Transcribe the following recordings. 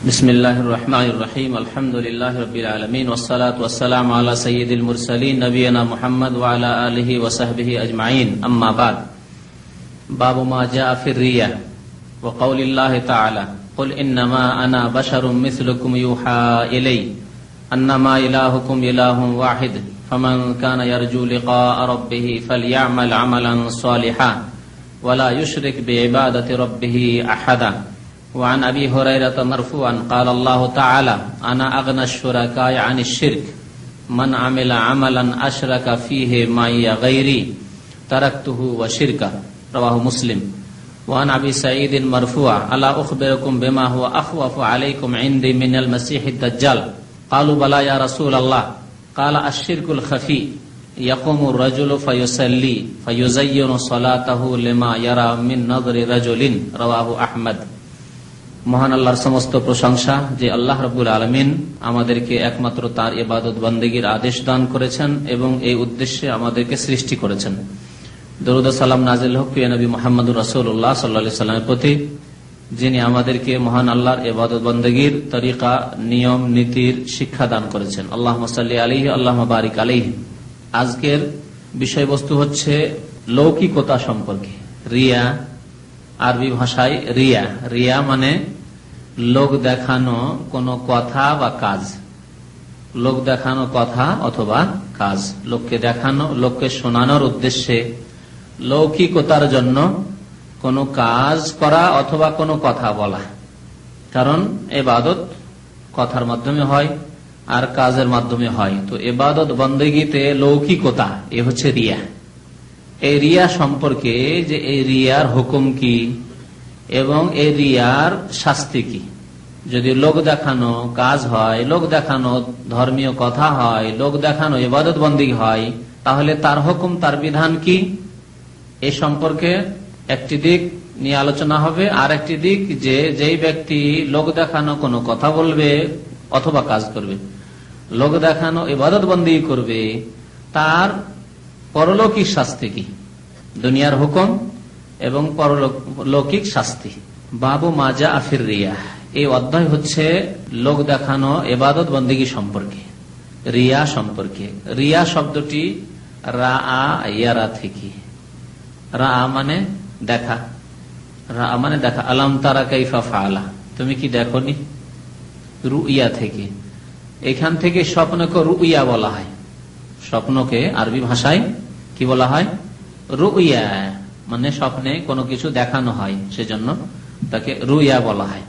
বিসমিল্লাহির রহমানির রহিম আলহামদুলিল্লাহি রাব্বিল আলামিন ওয়াসসালাতু ওয়াসসালামু আলা সাইয়্যিদিল মুরসালিন নবিয়িনা মুহাম্মদ ওয়া আলা আলিহি ওয়া সাহবিহি আজমাইন আম্মা বাদ। বাবু মা জাআ ফির রিয়া ওয়া কাউলিল্লাহি তাআলা কুল ইন্নামা আনা বাশারুম মিসলুকুম ইউহা ইলাইয়া আন্নামা ইলাহুকুম ইলাহুন ওয়াহিদ ফামান কানা ইয়ারজু লিকাআ রাব্বিহি ফালইয়ামাল আমালান সালিহান ওয়া লা ইউশরিক বিইবাদাতি রাব্বিহি আহাদা। وعن أبي هريرة مرفوعا قال الله تعالى أنا أغنى الشركاء عن الشرك من عمل عملا أشرك فيه معي غيري تركته وشركه رواه مسلم. وعن أبي سعيد مرفوعا ألا أخبركم بما هو أخوف عليكم عندي من المسيح الدجال قالوا بلى يا رسول الله قال الشرك الخفي يقوم الرجل فيصلي فيزين صلاته لما يرى من نظر رجل رواه أحمد. মহান আল্লাহর সমস্ত প্রশংসা যে আল্লাহ রাব্বুল আলামিন আমাদেরকে একমাত্র তার ইবাদত বন্দেগীর আদেশ দান করেছেন এবং এই উদ্দেশ্যে আমাদেরকে সৃষ্টি করেছেন। দরুদ ও সালাম নাজিল হোক প্রিয় নবী মুহাম্মদুর রাসূলুল্লাহ সাল্লাল্লাহু আলাইহি সাল্লামের প্রতি, যিনি আমাদেরকে মহান আল্লাহর ইবাদত বন্দেগীর তরিকা নিয়ম নীতির শিক্ষা দান করেছেন। আল্লাহুম্মা সাল্লি আলাইহি আল্লাহুম্মা বারিক আলাইহি। আজকের বিষয়বস্তু হচ্ছে লৌকিকতা সম্পর্কে। রিয়া, আরবি ভাষায় রিয়া, রিয়া মানে লোক দেখানো কোনো কথা বা কাজ, লোক দেখানো কথা অথবা কাজ, লোককে দেখানো, লোককে শোনানোর উদ্দেশ্যে লৌকিকতার জন্য কোনো কাজ করা অথবা কোনো কথা বলা। কারণ ইবাদত কথার মাধ্যমে হয় আর কাজের মাধ্যমে হয়। তো ইবাদত বন্দেগীতে লৌকিকতা, এ হচ্ছে রিয়া। এই রিয়া সম্পর্কে যে এই রিয়ার হুকুম কি এবং এই রিয়ার শাস্তি কি। যদি লোক দেখানো কাজ হয়, লোক দেখানো ধর্মীয় কথা হয়, লোক দেখানো ইবাদত বন্দেগী হয়, তাহলে তার হুকুম, তার বিধান কি, এ সম্পর্কে একটি দিক নিয়ে আলোচনা হবে। আর একটি দিক যে যেই ব্যক্তি লোক দেখানো কোনো কথা বলবে অথবা কাজ করবে, লোক দেখানো ইবাদত বন্দেগী করবে, তার পরলৌকিক শাস্তি কি, দুনিয়ার হুকুম এবং পরলৌকিক শাস্তি। বাবু মা জাআ ফির রিয়া, এই অধ্যায় হচ্ছে লোক দেখানো ইবাদত বন্দেগী সম্পর্কে, রিয়া সম্পর্কে। রিয়া শব্দটি রা ইয়ারা থেকে, রা মানে দেখা, রা মানে দেখা। আলাম তারা কাইফা ফাআলা, তুমি কি দেখোনি, রুইয়া থেকে। এখান থেকে স্বপ্নকে রুইয়া বলা হয়। স্বপ্নকে আরবি ভাষায় কি বলা হয়, রুইয়া, মানে স্বপ্নে কোনো কিছু দেখানো হয়, সেজন্য তাকে রুইয়া বলা হয়।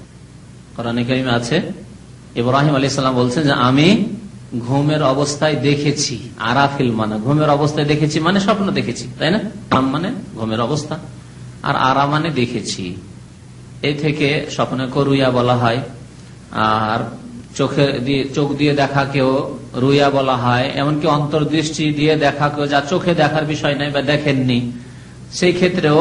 কোরআনে কারিমে আছে, ইব্রাহিম আলাইহিস সালাম বলছেন যে আমি ঘুমের অবস্থায় দেখেছি। আরাফিল মানে ঘুমের অবস্থায় দেখেছি, মানে স্বপ্ন দেখেছি, তাই না? আম মানে ঘুমের অবস্থা, আর আরা মানে দেখেছি। এই থেকে স্বপ্নকে রুইয়া বলা হয়। আর চোখ দিয়ে দেখাকেও রুইয়া বলা হয়। এমনকি অন্তর্দৃষ্টি দিয়ে দেখাকেও, যা চোখে দেখার বিষয় নাই বা দেখেননি, সেই ক্ষেত্রেও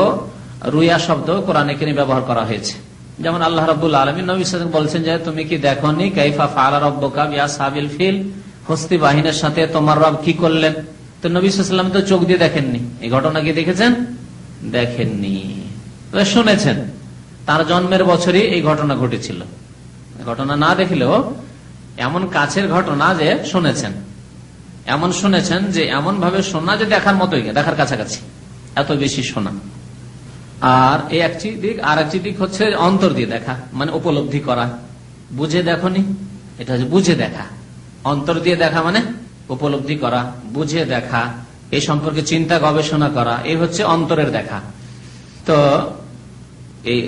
রুইয়া শব্দ কোরআনে কারিমে ব্যবহার করা হয়েছে। যেমন আল্লাহ রাব্বুল আলামিন নবী সাল্লাল্লাহু আলাইহি ওয়াসাল্লাম বলছেন যে তুমি কি দেখোনি কাইফা ফাআলা রাব্বুকা বিআসহাবিল ফিল, হস্তি বাহিনীর সাথে তোমার রব কি করলেন। তো নবী সাল্লাল্লাহু আলাইহি ওয়াসাল্লাম তো চোখ দিয়ে দেখেননি, এই ঘটনা কি দেখেছেন? দেখেননি, শুনেছেন। তার জন্মের বছরই এই ঘটনা ঘটেছিল। ঘটনা না দেখলেও এমন কাছের ঘটনা যে শুনেছেন, এমন শুনেছেন যে এমন ভাবে শোনা যে দেখার মতোই, দেখার কাছাকাছি, এত বেশি শোনা। আর এই একটি দিক। আর একটি দিক হচ্ছে অন্তর দিয়ে দেখা, মানে উপলব্ধি করা। বুঝে দেখনি, এটা হচ্ছে বুঝে দেখা। অন্তর দিয়ে দেখা মানে উপলব্ধি করা, বুঝে দেখা, এই সম্পর্কে চিন্তা গবেষণা করা, এই হচ্ছে অন্তরের দেখা। তো এই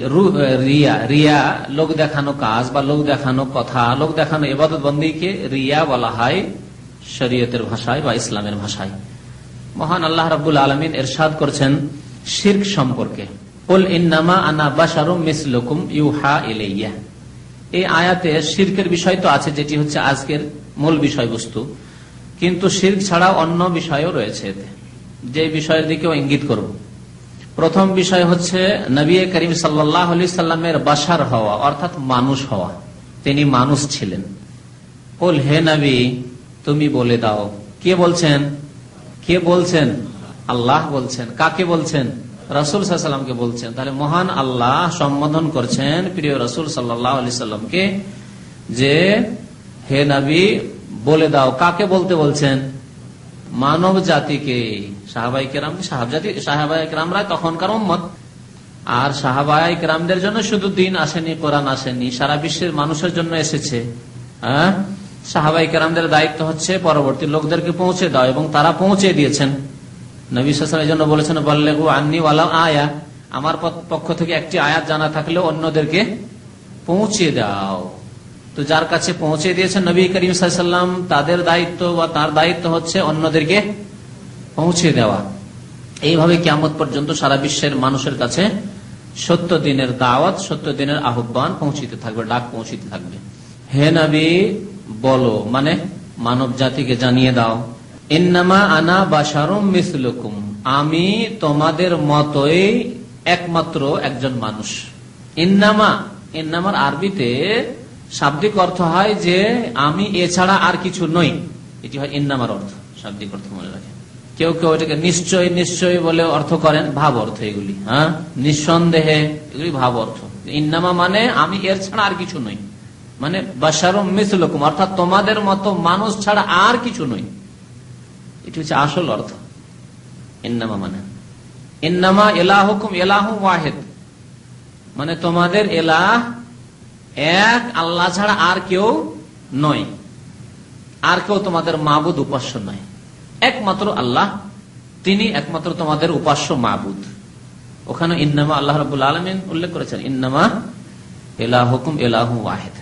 রিয়া লোক দেখানো কাজ বা লোক দেখানো কথা, লোক দেখানো ইবাদত বন্দেগীকে রিয়া বলা হয় শরীয়তের ভাষায় বা ইসলামের ভাষায়। মহান আল্লাহ রাব্বুল আলামিন ইরশাদ করছেন শিরক সম্পর্কে, কুল ইন্নামা আনা বাশারুম মিসলুকুম ইউহা ইলাইয়া। এই আয়াতে শিরকের বিষয় তো আছে, যেটি হচ্ছে আজকের মূল বিষয়বস্তু, কিন্তু শিরক ছাড়াও অন্য বিষয়ও রয়েছে এতে, যে বিষয়ের দিকেও ইঙ্গিত করব। প্রথম বিষয় হচ্ছে নবী করিম সাল্লাল্লাহু আলাইহি সাল্লামের বাশার হওয়া, অর্থাৎ মানুষ হওয়া। তিনি মানুষ ছিলেন। কুল, হে নবী তুমি বলে দাও। কে বলছেন? কে বলছেন? আল্লাহ বলছেন। কাকে বলছেন? রাসূল সাল্লাল্লাহু আলাইহি ওয়াসাল্লামকে বলছেন। তাহলে মহান আল্লাহ সম্বোধন করছেন প্রিয় রাসূল সাল্লাল্লাহু আলাইহি ওয়াসাল্লামকে যে হে নবী বলে দাও, কাকে বলতে বলছেন? মানব জাতিকে। সাহাবায়ে কেরামরা তখনকার উম্মত, আর সাহাবায়ে কেরামদের জন্য শুধু দিন আসেনি, কোরআন আসেনি, সারা বিশ্বের মানুষের জন্য এসেছে। সাহাবায়ে কেরামদের দায়িত্ব হচ্ছে পরবর্তী লোকদেরকে পৌঁছে দাও, এবং তারা পৌঁছে দিয়েছেন। নবী সাল্লাল্লাহু আলাইহি ওয়াসাল্লামের জন্য বলেছেন বাল্লিগু আন্নী ওয়ালাউ আয়া, আমার পক্ষ থেকে একটি আয়াত জানা থাকলে অন্যদেরকে পৌঁছে দাও। তো যার কাছে পৌঁছে দিয়েছেন নবী করিম সাল্লাল্লাহু আলাইহি ওয়াসাল্লাম, তাদের দায়িত্ব বা তার দায়িত্ব হচ্ছে অন্যদেরকে পৌঁছে দেওয়া। এইভাবে কিয়ামত পর্যন্ত সারা বিশ্বের মানুষের কাছে সত্য দিনের দাওয়াত, সত্য দিনের আহ্বান পৌঁছিতে থাকবে, ডাক পৌঁছিতে থাকবে। হে নবী বলো, মানে মানব জাতিকে জানিয়ে দাও, ইন্নামা আনা বাশারুম মিসলুকুম, আমি তোমাদের মতোই একমাত্র একজন মানুষ। ইন্নামার আরবিতে শাব্দিক অর্থ হয় যে আমি এছাড়া আর কিছু নই, এটি হয় ইন্নামার অর্থ, শাব্দিক অর্থ মনে রাখে। কেউ কেউ এটাকে নিশ্চয় নিশ্চয় বলে অর্থ করেন, ভাব অর্থ এগুলি। নিঃসন্দেহে, এগুলি ভাব অর্থ। ইন্নামা মানে আমি এর ছাড়া আর কিছু নই, মানে বাশারুম মিসলুকুম, অর্থাৎ তোমাদের মতো মানুষ ছাড়া আর কিছু নই। এটি হচ্ছে আসল অর্থ ইন্নামা মানে। ইন্নামা ইলাহুকুম ইলাহু ওয়াহিদ, মানে তোমাদের এলাহ এক, আল্লাহ ছাড়া আর কেউ নয়, আর কেউ তোমাদের মাবুদ, উপাস্য নয়, একমাত্র আল্লাহ, তিনি একমাত্র তোমাদের উপাস্য মাবুদ। ওখানে ইন্নামা আল্লাহ রাব্বুল আলামিন উল্লেখ করেছেন, ইন্নামা ইলাহুকুম ইলাহু ওয়াহিদ।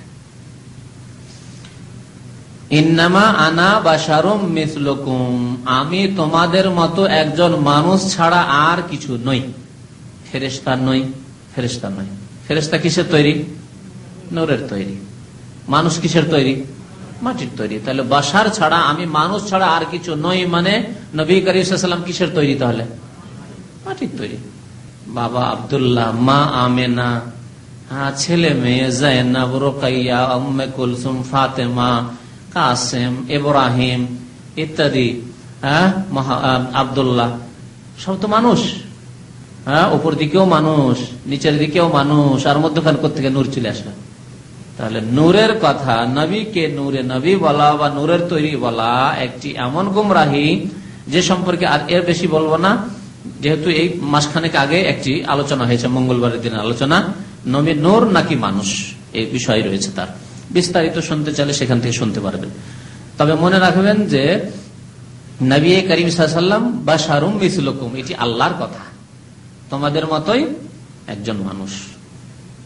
ইন্নামা আনা বাশারুম মিসলুকুম, আমি তোমাদের মতো একজন মানুষ ছাড়া আর কিছু নই। ফেরেশতা নই, ফেরেশতা নই। ফেরেশতা কিসের তৈরি? নূরের তৈরি। মানুষ কিসের তৈরি? মাটির তৈরি। তাহলে বাশার ছাড়া, আমি মানুষ ছাড়া আর কিছু নই, মানে নবী করিম সাল্লাল্লাহু আলাইহি ওয়াসাল্লাম কিসের তৈরি? তাহলে মাটির তৈরি। বাবা আব্দুল্লাহ, মা আমেনা, ছেলে মেয়ে যায়েনাব, রুকাইয়া, উম্মে কুলসুম, ফাতেমা, কাসেম, ইব্রাহিম ইত্যাদি, আব্দুল্লাহ, সব তো মানুষ। উপর দিকেও মানুষ, নিচের দিকেও মানুষ, আর মধ্যখান থেকে নূর চলে আসলো। তাহলে নূরের কথা, নবীকে নূরে নবী বলা বা নূরের তৈরি বলা একটি এমন গুমরাহি যে সম্পর্কে আর এর বেশি বলবো না, যেহেতু এই মাসখানেক আগে একটি আলোচনা হয়েছে, মঙ্গলবারের দিনের আলোচনা, নবী নূর নাকি মানুষ, এই বিষয় রয়েছে। তার বিস্তারিত শুনতে চাইলে সেখান থেকে শুনতে পারবেন। তবে মনে রাখবেন যে নবী করিম সাল্লাল্লাহু আলাইহি ওয়াসাল্লাম বাশারুম মিসলুকুম, এটি আল্লাহর কথা। তোমাদের মতোই একজন মানুষ,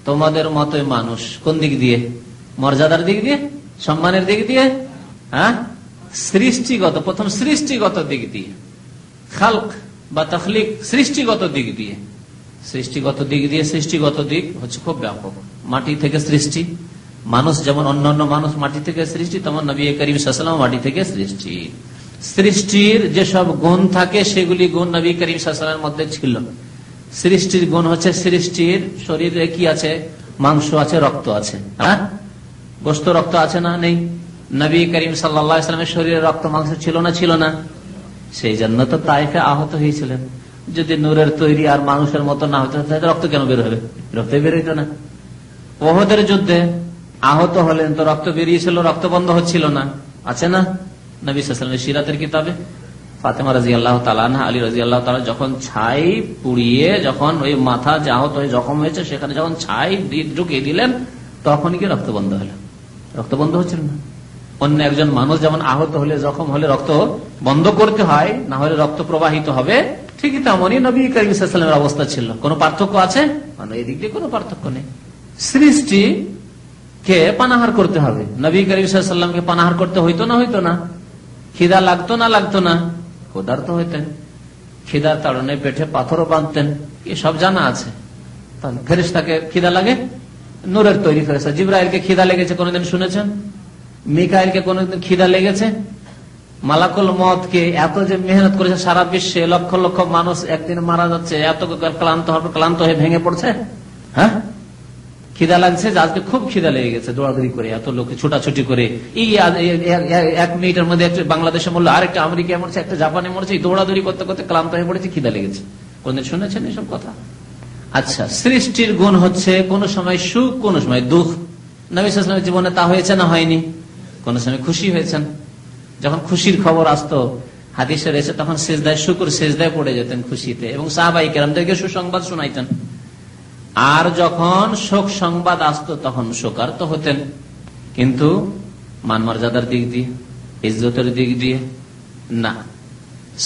তোমাদের মতোই মানুষ। কোন দিক দিয়ে? মর্যাদার দিক দিয়ে, সম্মানের দিক দিয়ে, সৃষ্টিগত, প্রথম সৃষ্টিগত দিক দিয়ে, খালক বা তখলিক, সৃষ্টিগত দিক দিয়ে। সৃষ্টিগত দিক দিয়ে, সৃষ্টিগত দিক হচ্ছে খুব ব্যাপক। মাটি থেকে সৃষ্টি, মানুষ যেমন অন্যান্য মানুষ মাটি থেকে সৃষ্টি, তেমন নবী করিম সাল্লাল্লাহু আলাইহি ওয়াসাল্লাম মাটি থেকে সৃষ্টি। সৃষ্টির যেসব গুণ থাকে সেগুলি গুণ নবী করিম সাল্লাল্লাহু আলাইহি ওয়াসাল্লামের মধ্যে ছিল। সৃষ্টির গুণ হচ্ছে, সৃষ্টির শরীরে কি আছে? মাংস আছে, রক্ত আছে। গোশত রক্ত আছে না? নেই। নবী করিম সাল্লাল্লাহু আলাইহি ওয়াসাল্লামের শরীরে রক্ত মাংস ছিল না? ছিল না। সেই জন্য তো তায়েফে আহত হয়েছিলেন। যদি নূরের তৈরি আর মানুষের মতো না হতো তাহলে রক্ত কেন বের হবে? রক্ত বের হইতো না। ওহদের যুদ্ধে আহত হলেন তো রক্ত বেরিয়েছিল, রক্ত বন্ধ হচ্ছিল না, আছে না নবী সাল্লাল্লাহু আলাইহি ওয়াসাল্লামের সিরাতের কিতাবে? ফাতেমা রাদিয়াল্লাহু তাআলা আনহা, আলী রাদিয়াল্লাহু তাআলা যখন ছাই পুড়িয়ে, যখন ওই মাথা যে আহত হয়ে জখম হয়েছে সেখানে যখন ছাই ঢুকিয়ে দিলেন, তখনই কি রক্ত বন্ধ হলো? রক্ত বন্ধ হচ্ছিল না। অন্য একজন মানুষ যেমন আহত হলে, জখম হলে রক্ত বন্ধ করতে হয়, না হলে রক্ত প্রবাহিত হবে, ঠিকই তেমনই নবী করিম সাল্লাল্লাহু আলাইহি ওয়াসাল্লামের অবস্থা ছিল। কোন পার্থক্য আছে? মানে এই দিক দিয়ে কোনো পার্থক্য নেই। সৃষ্টি কে পানাহার করতে হবে, নবী করিম সাল্লাল্লাহু আলাইহি ওয়াসাল্লামকে পানাহার করতে হইতো না? হইতো না। খিদা লাগতো না? লাগতো না। ক্ষুধার্ত হইতেন, খিদার তাড়নে পেটে পাথরও বাঁধতেন, সব জানা আছে। তাহলে ফেরেশতাকে খিদা লাগে? নূরের তৈরি ফেরেশতা। জিবরাইলকে খিদা লেগেছে কোনদিন শুনেছেন? মিকাইলকে কোনদিন খিদা লেগেছে? মালাকুল মওতকে এত যে মেহনত করেছে, সারা বিশ্বে লক্ষ লক্ষ মানুষ একদিন মারা যাচ্ছে, এত ক্লান্ত হয়ে ভেঙে পড়ছে, হ্যাঁ খিদা লাগছে, যে আজকে খুব খিদা লেগে গেছে, দৌড়াদৌড়ি করে, এত লোক ছোটাছুটি করে, এই 1 মিনিটের মধ্যে একটা বাংলাদেশে মরলো, আরেকটা আমেরিকায় মরছে, একটা জাপানে মরছে, দৌড়াদৌড়ি করতে করতে ক্লান্ত হয়ে পড়েছে, খিদা লেগেছে। কোনদিন শুনেছেন এসব কথা? আচ্ছা, সৃষ্টির গুণ হচ্ছে কোন সময় সুখ, কোন সময় দুঃখ। নবী সাল্লাল্লাহু আলাইহি ওয়াসাল্লামের জীবনে তা হয়েছে না হয়নি? কোন সময় খুশি হয়েছেন, যখন খুশির খবর আসতো হাদিসে রয়েছে তখন সিজদায় শুকর সিজদায় পড়ে যেতেন খুশিতে, এবং সাহাবায়ে কেরামদেরকে সুসংবাদ শোনাইতেন। আর যখন শোক সংবাদ আসতো তখন শোকার্ত হতেন। কিন্তু মান মর্যাদার দিক দিয়ে, ইজ্জতের দিক দিয়ে না।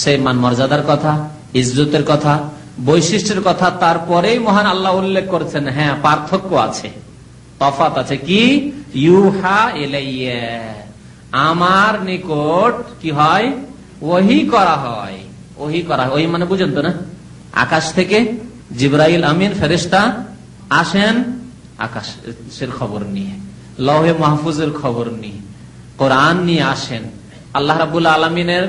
সেই মান মর্যাদার কথা, ইজ্জতের কথা, বৈশিষ্ট্যের কথা তারপরেই মহান আল্লাহ উল্লেখ করছেন। হ্যাঁ, পার্থক্য আছে, তফাৎ আছে। কি? ইউহা ইলাইয়া, আমার নিকট কি হয়? ওহী করা হয়। ওহী করা হয়, ওহী মানে বুঝেন তো না? আকাশ থেকে জিবরাইল আমিন ফেরেশতা আসেন আকাশের খবর নিয়ে, লৌহে মাহফুজের খবর নিয়ে, কোরআন নিয়ে আসেন, আল্লাহ রাব্বুল আলামিনের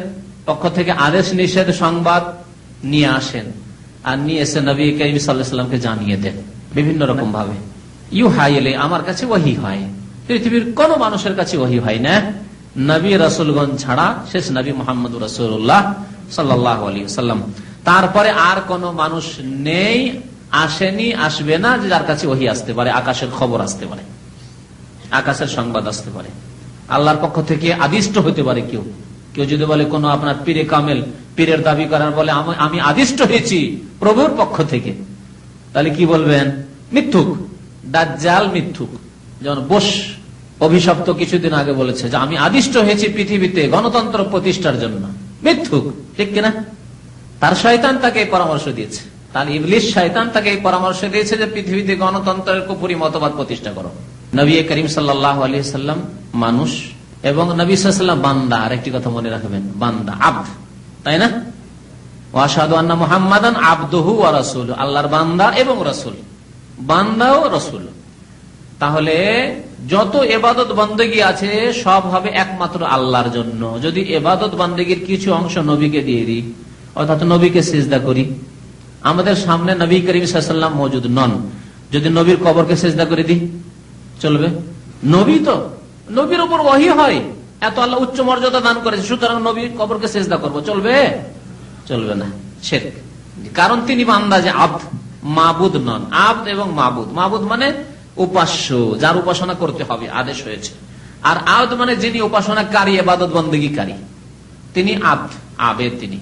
পক্ষ থেকে আদেশ নিষেধ সংবাদ নিয়ে আসেন, আর নিয়ে এসে নবী করিম সাল্লাল্লাহু আলাইহি ওয়াসাল্লামকে জানিয়ে দেন বিভিন্ন রকম ভাবে। ইউহা ইলাইয়া, আমার কাছে ওহী হয়। পৃথিবীর কোন মানুষের কাছে ওহী হয় না নবী রাসূলগণ ছাড়া, শেষ নবী মুহাম্মদুর রাসূলুল্লাহ সাল্লাল্লাহু আলাইহি ওয়াসাল্লাম। তারপরে আর কোন মানুষ নেই, আসেনি, আসবে না যে যার কাছে ওহী আসতে পারে, আকাশের খবর আসতে পারে, আকাশের সংবাদ আসতে পারে, আল্লাহর পক্ষ থেকে আদিষ্ট হতে পারে। কেউ কেউ যদি বলে কোন আপনার পীরে কামেল, পীরের দাবি করার বলে আমি আদিষ্ট হয়েছি প্রভুর পক্ষ থেকে, তাহলে কি বলবেন? মিথ্যুক, দাজ্জাল মিথ্যুক। যেমন বোস অভিশপ্ত কিছুদিন আগে বলেছে যে আমি আদিষ্ট হয়েছি পৃথিবীতে গণতন্ত্র প্রতিষ্ঠার জন্য। মিথ্যুক, ঠিক কিনা? তার শয়তান তাকে এই পরামর্শ দিয়েছে, তার ইবলিস শয়তান তাকে এই পরামর্শ দিয়েছে যে পৃথিবীতে গণতন্ত্রের কুফরি মতবাদ প্রতিষ্ঠা করো। নবী করিম সাল্লাল্লাহু আলাইহি সাল্লাম মানুষ এবং নবী সাল্লাল্লাহু আলাইহি ওয়াসাল্লাম বান্দা। আরেকটি কথা মনে রাখবেন, বান্দা, আব্দ, তাই না? ওয়া আশহাদু আন্না মুহাম্মাদান আবদুহু ওয়া রাসূলুহু, আল্লাহর বান্দা এবং রাসূল, বান্দা ও রাসূল। তাহলে যত ইবাদত বন্দেগী আছে সব হবে একমাত্র আল্লাহর জন্য। যদি ইবাদত বন্দেগীর কিছু অংশ নবীকে দিয়ে দিই, অর্থাৎ নবীকে সিজদা করি, আমাদের সামনে নবী করিম সাল্লাল্লাহু আলাইহি ওয়াসাল্লাম মওজুদ নন, যদি নবীর কবরকে সিজদা করে দিই চলবে? নবী তো, নবীর উপর ওহী হয়, এত আল্লাহ উচ্চ মর্যাদা দান করেছে, সুতরাং নবীর কবরকে সিজদা করব, চলবে? চলবে না, শিরক। কারণ তিনি বান্দা, যে আব্দ, মাবুদ নন। আব্দ এবং মাবুদ, মাবুদ মানে উপাস্য, যার উপাসনা করতে হবে, আদেশ হয়েছে। আর আব্দ মানে যিনি উপাসনাকারী, ইবাদত বন্দেগীকারী, তিনি আব্দ, আবেদ, তিনি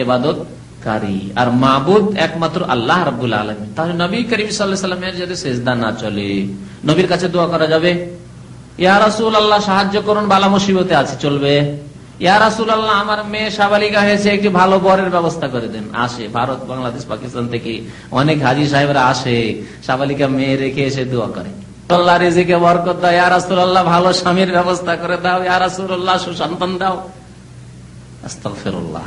ইবাদতকারী। আর মাবুদ একমাত্র আল্লাহ রাব্বুল আলামিন। তাহলে নবী করিম সাল্লাল্লাহু আলাইহি ওয়াসাল্লামের যদি সিজদা না চলে, নবীর কাছে দোয়া করা যাবে? ইয়া রাসূলুল্লাহ সাহায্য করুন, বালা মুসিবতে আছে, চলবে? ইয়া রাসূলুল্লাহ আমার মেয়ে সাবালিকা হয়েছে, একটি ভালো বরের ব্যবস্থা করে দেন। আসে ভারত, বাংলাদেশ, পাকিস্তান থেকে অনেক হাজী সাহেবরা আসে, সাবালিকা মেয়ে রেখে এসে দোয়া করে, আল্লাহ রিজিকে বরকত দাও, ইয়া রাসূলুল্লাহ ভালো স্বামীর ব্যবস্থা করে দাও, ইয়া রাসূলুল্লাহ সুসন্তান দাও। আস্তাগফিরুল্লাহ।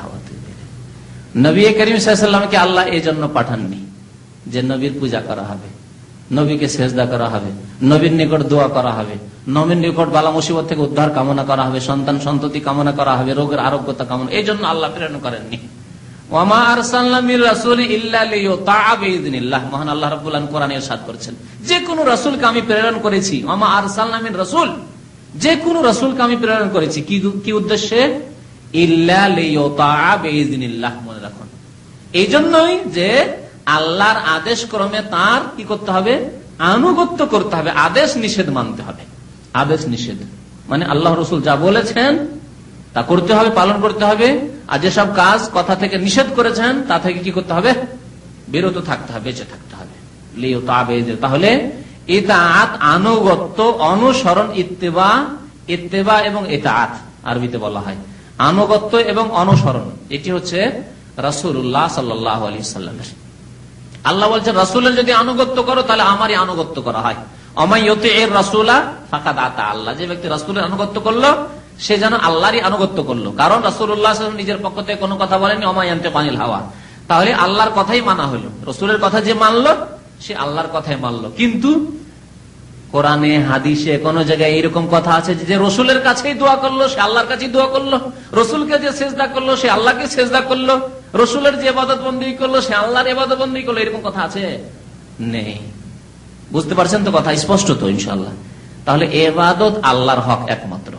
নবী করিম সাল্লাল্লাহু আলাইহি ওয়াসাল্লামকে আল্লাহ এই জন্য পাঠাননি যে নবীর পূজা করা হবে, নবীকে সেজদা করা হবে, নবীর নিকট দোয়া করা হবে, নবীর নিকট বালা মুসিবত থেকে উদ্ধার কামনা করা হবে, সন্তান সন্ততি কামনা করা হবে, রোগের আরোগ্যতা কামনা, এই জন্য আল্লাহ প্রেরণ করেননি। ওয়ামা আরসালনা মির রাসূলি ইল্লা লিইউতাআ বিইযনিল্লাহ, মহান আল্লাহ রাব্বুল আলামিন কোরআনে ইরশাদ করেছেন, যে কোন রাসূলকে আমি প্রেরণ করেছি, ওয়ামা আরসালনা মির রাসূল, যে কোন রাসূলকে আমি প্রেরণ করেছি, কি উদ্দেশ্যে? ইল্লা লিইউতাআ বিইযনিল্লাহ, মনে রাখুন, এই জন্যই যে আল্লাহর আদেশ ক্রমে তার কি করতে হবে? আনুগত্য করতে হবে, আদেশ নিষেধ মানতে হবে। আদেশ নিষেধ মানে আল্লাহ রাসূল যা বলেছেন তা করতে হবে, পালন করতে হবে, আর যেসব কাজ কথা থেকে নিষেধ করেছেন তা থেকে কি করতে হবে? বিরত থাকতে হবে, বেঁচে থাকতে হবে। তাহলে ইতাআত আনুগত্য, অনুসরণ, ইত্তেবা, ইত্তেবা এবং ইতাআত আরবিতে বলা হয় আনুগত্য এবং অনুসরণ। এটি হচ্ছে রাসূলুল্লাহ সাল্লাল্লাহু আলাইহি ওয়াসাল্লামের। আল্লাহ বলছেন রাসূলের যদি আনুগত্য করো তাহলে আমারই আনুগত্য করা হয়। ওমাই ইউতিইর রাসূলা ফাকাদ আতা আল্লাহ, যে ব্যক্তি রাসূলের আনুগত্য করলো সে যেন আল্লাহরই আনুগত্য করলো। কারণ রাসূলুল্লাহ সাল্লাল্লাহু আলাইহি ওয়াসাল্লাম নিজের পক্ষ থেকে কোনো কথা বলেননি, ওমা ইয়ানতিকু আনিল হাওয়া, তাহলে আল্লাহর কথাই মানা হলো। রাসূলের কথা যে মানলো সে আল্লাহর কথাই মানলো। কিন্তু কোরআনে হাদিসে কোন জায়গায় এরকম কথা আছে যে রাসূলের কাছেই দোয়া করলো সে আল্লাহর কাছেই দোয়া করলো, রাসূলকে যে সিজদা করলো সে আল্লাহকে সিজদা করলো, রাসূলের যে ইবাদত বন্দেগী করলো সে আল্লাহর ইবাদত বন্দেগী করলো, এরকম কথা আছে? নেই। বুঝতে পারছেন তো? কথা স্পষ্ট তো ইনশাআল্লাহ? তাহলে ইবাদত আল্লাহর হক একমাত্র,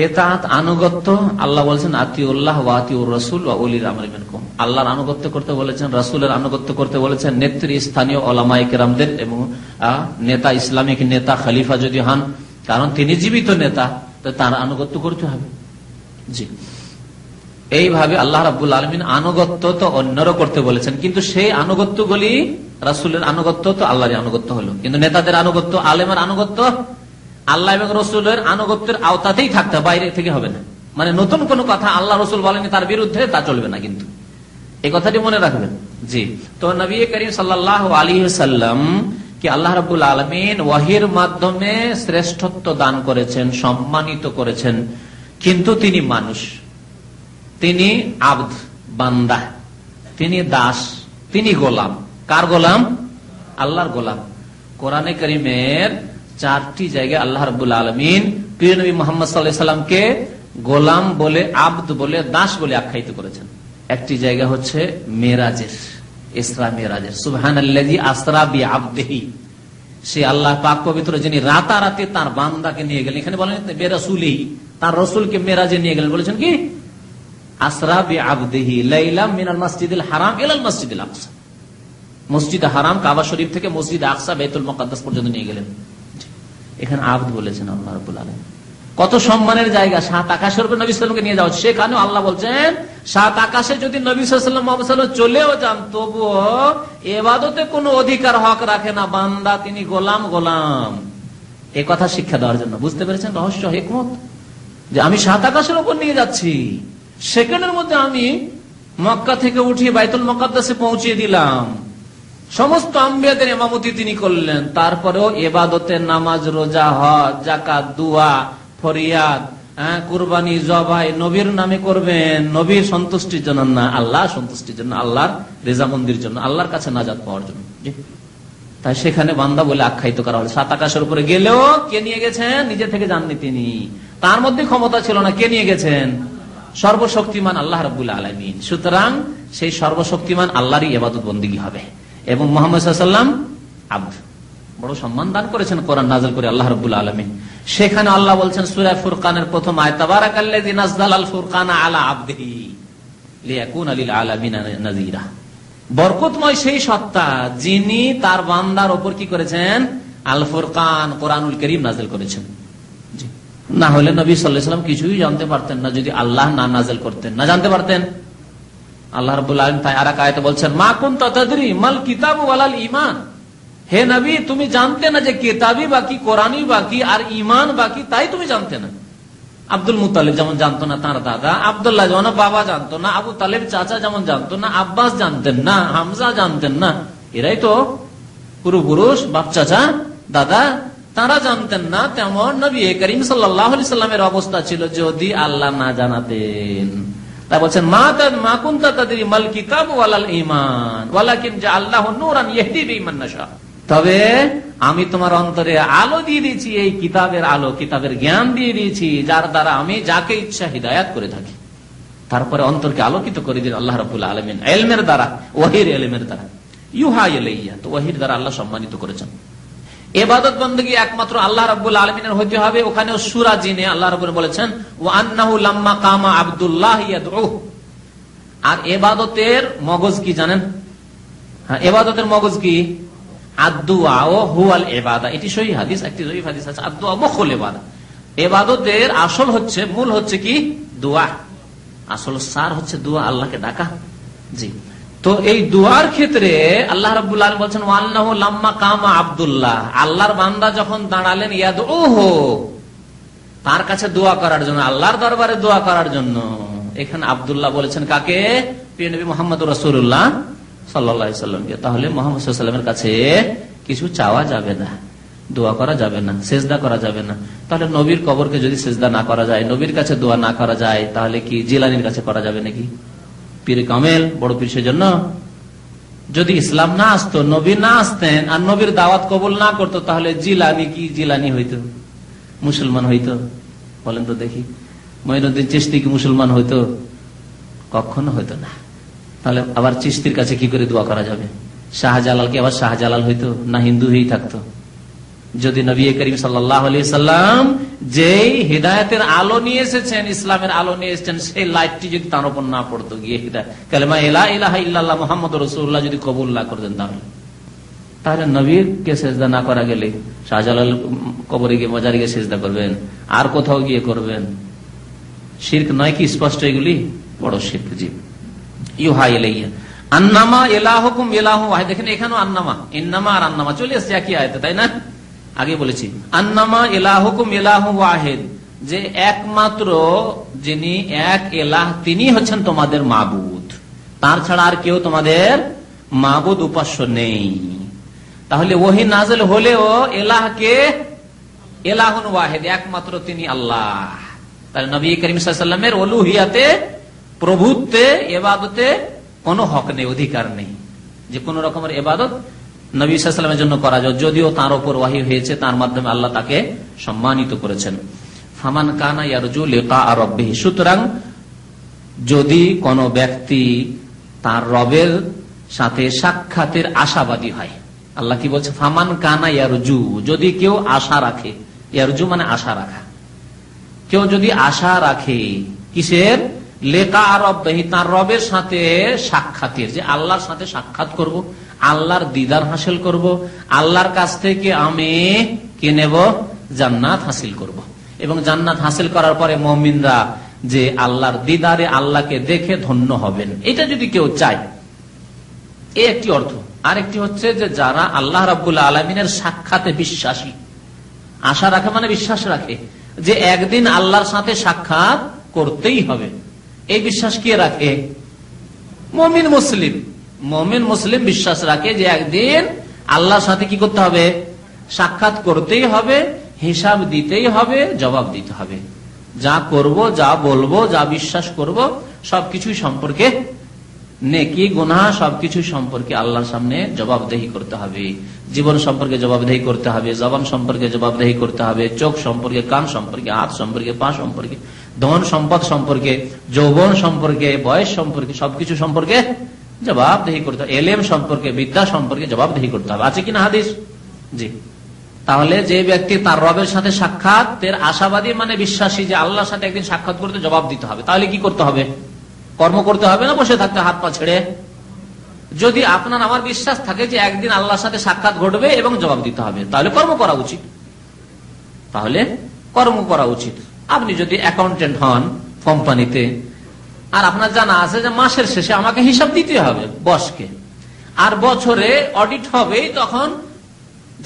ইতাআত আনুগত্য আল্লাহ বলছেন আতিউল্লাহ ওয়া আতিউর রাসূল ওয়া উলিল আমরি মিনকুম, আল্লাহর আনুগত্য করতে বলেছেন, রাসূলের আনুগত্য করতে বলেছেন, নেতৃস্থানীয় উলামায়ে কেরামদের এবং নেতা, ইসলামিক নেতা, খলিফা যদি হন, কারণ তিনি জীবিত নেতা, তো তার আনুগত্য করতে হবে। জি, এইভাবে আল্লাহ রাব্বুল আলামিন আনুগত্য তো অন্যরও করতে বলেছেন, কিন্তু সেই আনুগত্যগুলি রাসূলের আনুগত্য তো আল্লাহর আনুগত্য হলো, কিন্তু নেতাদের আনুগত্য, আলেমের আনুগত্য আল্লাহ এবং রসুলের আনুগত্যের আওতাতেই থাকতে, বাইরে থেকে হবে না। মানে নতুন কোন কথা আল্লাহ রসুল বলেনি তার বিরুদ্ধে, তা চলবে না, কিন্তু এই কথাটি মনে রাখবেন। জি, তো নবী করিম সাল্লাল্লাহু আলাইহি ওয়াসাল্লাম কি আল্লাহ রাব্বুল আলামিন ওয়াহির মাধ্যমে শ্রেষ্ঠত্ব দান করেছেন, সম্মানিত করেছেন, কিন্তু তিনি মানুষ, তিনি আবদ, বান্দা, তিনি দাস, তিনি গোলাম। কার গোলাম? আল্লাহর গোলাম। কোরআনে কারীমের 4টি জায়গায় আল্লাহ রাব্বুল আলামিন প্রিয় নবী মুহাম্মদ সাল্লাল্লাহু আলাইহি ওয়াসাল্লামকে গোলাম বলে, আবদ বলে, দাস বলে আখ্যায়িত করেছেন। একটি জায়গা হচ্ছে মেরাজের, ইসরা মেরাজের, সুবহানাল্লাযী আসরা বিআবদিহি, সে আল্লাহ পাক পবিত্র যিনি রাতারাতি তার বান্দাকে নিয়ে গেলেন। এখানে বলেন বিরাসূলিহি, তার রাসূলকে মেরাজে নিয়ে গেলেন, বলেছেন কি আসরা বিআবদিহি লাইলাম মিনাল মাসজিদিল হারাম ইলাল মাসজিদিল আকসা, মসজিদ হারাম কাবা শরীফ থেকে মসজিদ আকসা বাইতুল মুকাদ্দাস পর্যন্ত নিয়ে গেলেন। এখানে আবদ বলেছেন আল্লাহ রাব্বুল আলামিন। কত সম্মানের জায়গা, 7 আকাশের উপর নবী সাল্লাল্লাহু আলাইহি ওয়াসাল্লামকে নিয়ে যাওয়া, সেখানেও আল্লাহ বলছেন 7 আকাশে যদি নবী সাল্লাল্লাহু আলাইহি ওয়াসাল্লাম চলেও যান, তবুও ইবাদতে কোনো অধিকার হক রাখে না, বান্দা তিনি গোলাম, গোলাম। এই কথা শিক্ষা দেওয়ার জন্য, বুঝতে পেরেছেন রহস্য, হিকমত, যে আমি 7 আকাশের উপর নিয়ে যাচ্ছি, সেকেন্ডের মধ্যে আমি মক্কা থেকে উঠিয়ে বাইতুল মুকাদ্দাসে পৌঁছিয়ে দিলাম, সমস্ত আম্বিয়াদের ইমামতি তিনি করলেন, তারপরেও ইবাদতে নামাজ, রোজা, হজ, যাকাত, দোয়া, ফরিয়াদ, কুরবানি, জবাই নবীর নামে করবেন, নবীর সন্তুষ্টির জন্য না, আল্লাহ সন্তুষ্টির জন্য, আল্লাহর রেজামন্দির জন্য, আল্লাহর কাছে নাজাত পাওয়ার জন্য। তাই সেখানে বান্দা বলে আখ্যায়িত করা হলো। 7 আকাশের উপরে গেলেও কে নিয়ে গেছেন? নিজে থেকে যাননি তিনি, তার মধ্যে ক্ষমতা ছিল না, কে নিয়ে গেছেন? সর্বশক্তিমান আল্লাহ রাব্বুল আলামিন। সুতরাং সেই সর্বশক্তিমান আল্লাহরই ইবাদত বন্দেগী হবে, এবং মুহাম্মদ সাল্লাল্লাহু আলাইহি ওয়াসাল্লাম আবদ, বড় সম্মান দান করেছেন কোরআন নাযিল করে আল্লাহ রাব্বুল আলামিন। সেখানে আল্লাহ বলছেন সূরা ফুরকানের প্রথম আয়াত, তাবারাকাল্লাযী নাযালাল ফুরকানা আলা আবদিহি লিয়াকুনা লিল আলামিনা নাযীরা। বরকতময় সেই সত্তা যিনি তার বান্দার উপর কি করেছেন? আল ফুরকান, কোরআনুল কারীম নাযিল করেছেন। না হলে নবী সাল্লাল্লাহু আলাইহি ওয়াসাল্লাম কিছুই জানতে পারতেন না, যদি আল্লাহ না নাযিল করতেন, না জানতে পারতেন। আল্লাহ রাব্বুল আলামিন তাই আরেক আয়াতে বলছেন, মা কুনতা তাদরি মাল কিতাবু ওয়ালাল ঈমান, হে নবী তুমি জানতে না যে কিতাবি বাকি, কোরআনই বাকি, আর ঈমান বাকি, তাই তুমি জানতে না। আব্দুল মুত্তালিব যেমন জানতো না তার দাদা, আব্দুল্লাহ যেমন বাবা জানতো না, আবু তালেব চাচা যেমন জানতো না, আব্বাস জানতেন না, হামজা জানতেন না, এরাই তো পূর্বপুরুষ, বাপ চাচা দাদা, তারা জানতেন না, তেমন নবী করিম সাল্লাল্লাহু আলাইহি সাল্লামের অবস্থা ছিল যদি আল্লাহ না জানাতেন। তাই বলছেন মা কুনতা তাদরি মাল কিতাব ওয়ালাল ঈমান ওয়ালাকিন জাআলনাহু নূরান ইয়াহদি বিহি মান নাশা, তবে আমি তোমার অন্তরে আলো দিয়ে দিয়েছি, এই কিতাবের আলো, কিতাবের জ্ঞান দিয়ে দিয়েছি, যার দ্বারা আমি যাকে ইচ্ছা হিদায়াত করে থাকি। তারপরে অন্তরকে আলোকিত করে দিন আল্লাহ রাব্বুল আলামিন ইলমের দ্বারা, ওয়াহির ইলমের দ্বারা, ইউহা ইলাইয়া, তো ওয়াহির দ্বারা আল্লাহ সম্মানিত করেছেন। ইবাদত বন্দেগী একমাত্র আল্লাহ রাব্বুল আলামিনের হইতে হবে। ওখানেও সূরা জিনে আল্লাহ রাব্বুল বলেছেন ওয়া আন্নাহু লাম্মা কামা আব্দুল্লাহ ইয়াদউ। আর ইবাদতের মগজ কি জানেন? হ্যাঁ, ইবাদতের মগজ কি? আদ-দুআ হুয়াল ইবাদা। এটি সহিহ হাদিস, একটি জয়ীফ হাদিস আছে, আদ-দুআ মুখুল ইবাদা। ইবাদতের আসল হচ্ছে, মূল হচ্ছে কি? দোয়া। আসল সার হচ্ছে দোয়া, আল্লাহকে ডাকা। জি, তো এই দোয়ার ক্ষেত্রে আল্লাহ রাব্বুল আলামিন বলেন ওয়ান্নাহু লাম্মা কামা আব্দুল্লাহ, আল্লাহর বান্দা যখন দাঁড়ালেন ইয়াদউহু, তার কাছে দোয়া করার জন্য, আল্লাহর দরবারে দোয়া করার জন্য। এখানে আব্দুল্লাহ বলেছেন কাকে? প্রিয় নবী মুহাম্মদ রাসূলুল্লাহ সাল্লাল্লাহু আলাইহি সাল্লামকে। তাহলে মুহাম্মদ সাল্লাল্লাহু আলাইহি সাল্লামের কাছে কিছু চাওয়া যাবে না, দোয়া করা যাবে না, সেজদা করা যাবে না। তাহলে নবীর কবরকে যদি সেজদা না করা যায়, নবীর কাছে দোয়া না করা যায়, তাহলে কি জিলানির কাছে করা যাবে নাকি? পীর কামেল, বড় পীর, সেজন্য যদি ইসলাম না আসতো, নবী না আসতেন, আর নবীর দাওয়াত কবুল না করতো, তাহলে জিলানি কি জিলানি হইতো? মুসলমান হইতো? বলেন তো দেখি। মঈনুদ্দিন চিশতি কি মুসলমান হইতো? কখনো হইতো না। তাহলে আবার চিশতির কাছে কি করে দোয়া করা যাবে? শাহজালাল কি আবার শাহজালাল হইতো? না হিন্দু হয়েই থাকতো? যদি নবী করিম সাল্লাল্লাহু আলাইহি সাল্লাম যেই হিদায়াতের আলো নিয়ে এসেছেন, ইসলামের আলো নিয়ে এসেছেন, সেই লাইটটি যদি তার উপর না পড়তো, গিয়ে কালেমা লা ইলাহা ইল্লাল্লাহ মুহাম্মাদুর রাসূলুল্লাহ যদি কবুল না করতেন, তাহলে তাহলে নবীকে সেজদা না করা গেলে শাহজালাল কবরে গিয়ে মজারে গিয়ে সেজদা করবেন, আর কোথাও গিয়ে করবেন? শিরক নয় কি স্পষ্ট? এগুলি বড় শিরক। জি, ইউহা ইলাইয়া আন্নামা ইলাহুকুম ইলাহু ওয়াহিদ। দেখেন এখানেও আন্নামা, ইন্নামা আর আন্নামা চলে এসেছে একই আয়াতে, তাই না? আগে বলেছি আন্নামা ইলাহুকুম ইলাহু ওয়াহিদ, যে একমাত্র যিনি এক ইলাহ তিনি হচ্ছেন তোমাদের মাবুদ, তার ছাড়া আর কেউ তোমাদের মাবুদ উপাস্য নেই। তাহলে ওহী নাযিল হলেও ইলাহকে ইলাহুন ওয়াহিদ, একমাত্র তিনি আল্লাহ। তাহলে নবী করিম সাল্লাল্লাহু আলাইহি ওয়াসাল্লামের উলুহিয়াতে, প্রভুত্বে, ইবাদতে কোনো হক নেই, অধিকার নেই যে কোন রকমের ইবাদত নবী সাল্লাল্লাহু আলাইহি ওয়াসাল্লামের জন্য করা যায়, যদিও তার উপর ওহী হয়েছে, তার মাধ্যমে আল্লাহ তাকে সম্মানিত করেছেন। ফামান কানা ইয়ারজু লিকা রাব্বিহি, সুতরাং যদি কোন ব্যক্তি তার রবের সাথে সাক্ষাতের আশাবাদী হয়, আল্লাহ কি বলছে? ফামান কানা ইয়ারজু, যদি কেউ আশা রাখে, ইয়ারজু মানে আশা রাখা, কেউ যদি আশা রাখে কিসের? লিকা রাব্বিহি, তার রবের সাথে সাক্ষাতের, যে আল্লাহর সাথে সাক্ষাৎ করব, আল্লাহর দিদার হাসিল করব, আল্লাহর কাছ থেকে আমি কি নেব? জান্নাত হাসিল করব। এবং জান্নাত হাসিল করার পরে মুমিনরা যে আল্লাহর দিদারে আল্লাহকে দেখে ধন্য হবেন, এটা যদি কেউ চায়, এই একটি অর্থ। আরেকটি হচ্ছে যে যারা আল্লাহ রাব্বুল আলামিনের সাক্ষাতে বিশ্বাসী, আশা রাখে মানে বিশ্বাস রাখে যে একদিন আল্লাহর সাথে সাক্ষাৎ করতেই হবে, এই বিশ্বাস কে রাখে? মুমিন মুসলিম। মুমিন মুসলিম বিশ্বাস রাখে যে একদিন আল্লাহর সাথে কি করতে হবে? সাক্ষাৎ করতেই হবে, হিসাব দিতেই হবে, জবাব দিতে হবে। যা করব, যা বলবো, যা বিশ্বাস করব, সবকিছুই সম্পর্কে, নেকি গুনাহ সবকিছু সম্পর্কে আল্লাহর সামনে জবাবদেহি করতে হবে। জীবন সম্পর্কে জবাবদেহি করতে হবে, জবান সম্পর্কে জবাবদেহি করতে হবে, চোখ সম্পর্কে, কান সম্পর্কে, হাত সম্পর্কে, পা সম্পর্কে, ধন সম্পদ সম্পর্কে, যৌবন সম্পর্কে, বয়স সম্পর্কে, সবকিছু সম্পর্কে জবাবদেহি করতে হবে। এলেম সম্পর্কে, বিদ্যা সম্পর্কে জবাবদেহি করতে হবে। আছে কিনা হাদিস? জি। তাহলে যে ব্যক্তি তার রবের সাথে সাক্ষাতের আশাবাদী মানে বিশ্বাসী যে আল্লাহর সাথে একদিন সাক্ষাৎ করতে জবাব দিতে হবে, তাহলে কি করতে হবে? কর্ম করতে হবে না বসে থাকতে হাত পা ছেড়ে? যদি আপনার আমার বিশ্বাস থাকে যে একদিন আল্লাহর সাথে সাক্ষাৎ ঘটবে এবং জবাব দিতে হবে, তাহলে কর্ম করা উচিত। তাহলে কর্ম করা উচিত। আপনি যদি অ্যাকাউন্টেন্ট হন কোম্পানিতে, আর আপনার জানা আছে যে মাসের শেষে আমাকে হিসাব দিতে হবে বসকে, আর বছরে অডিট হবে, তখন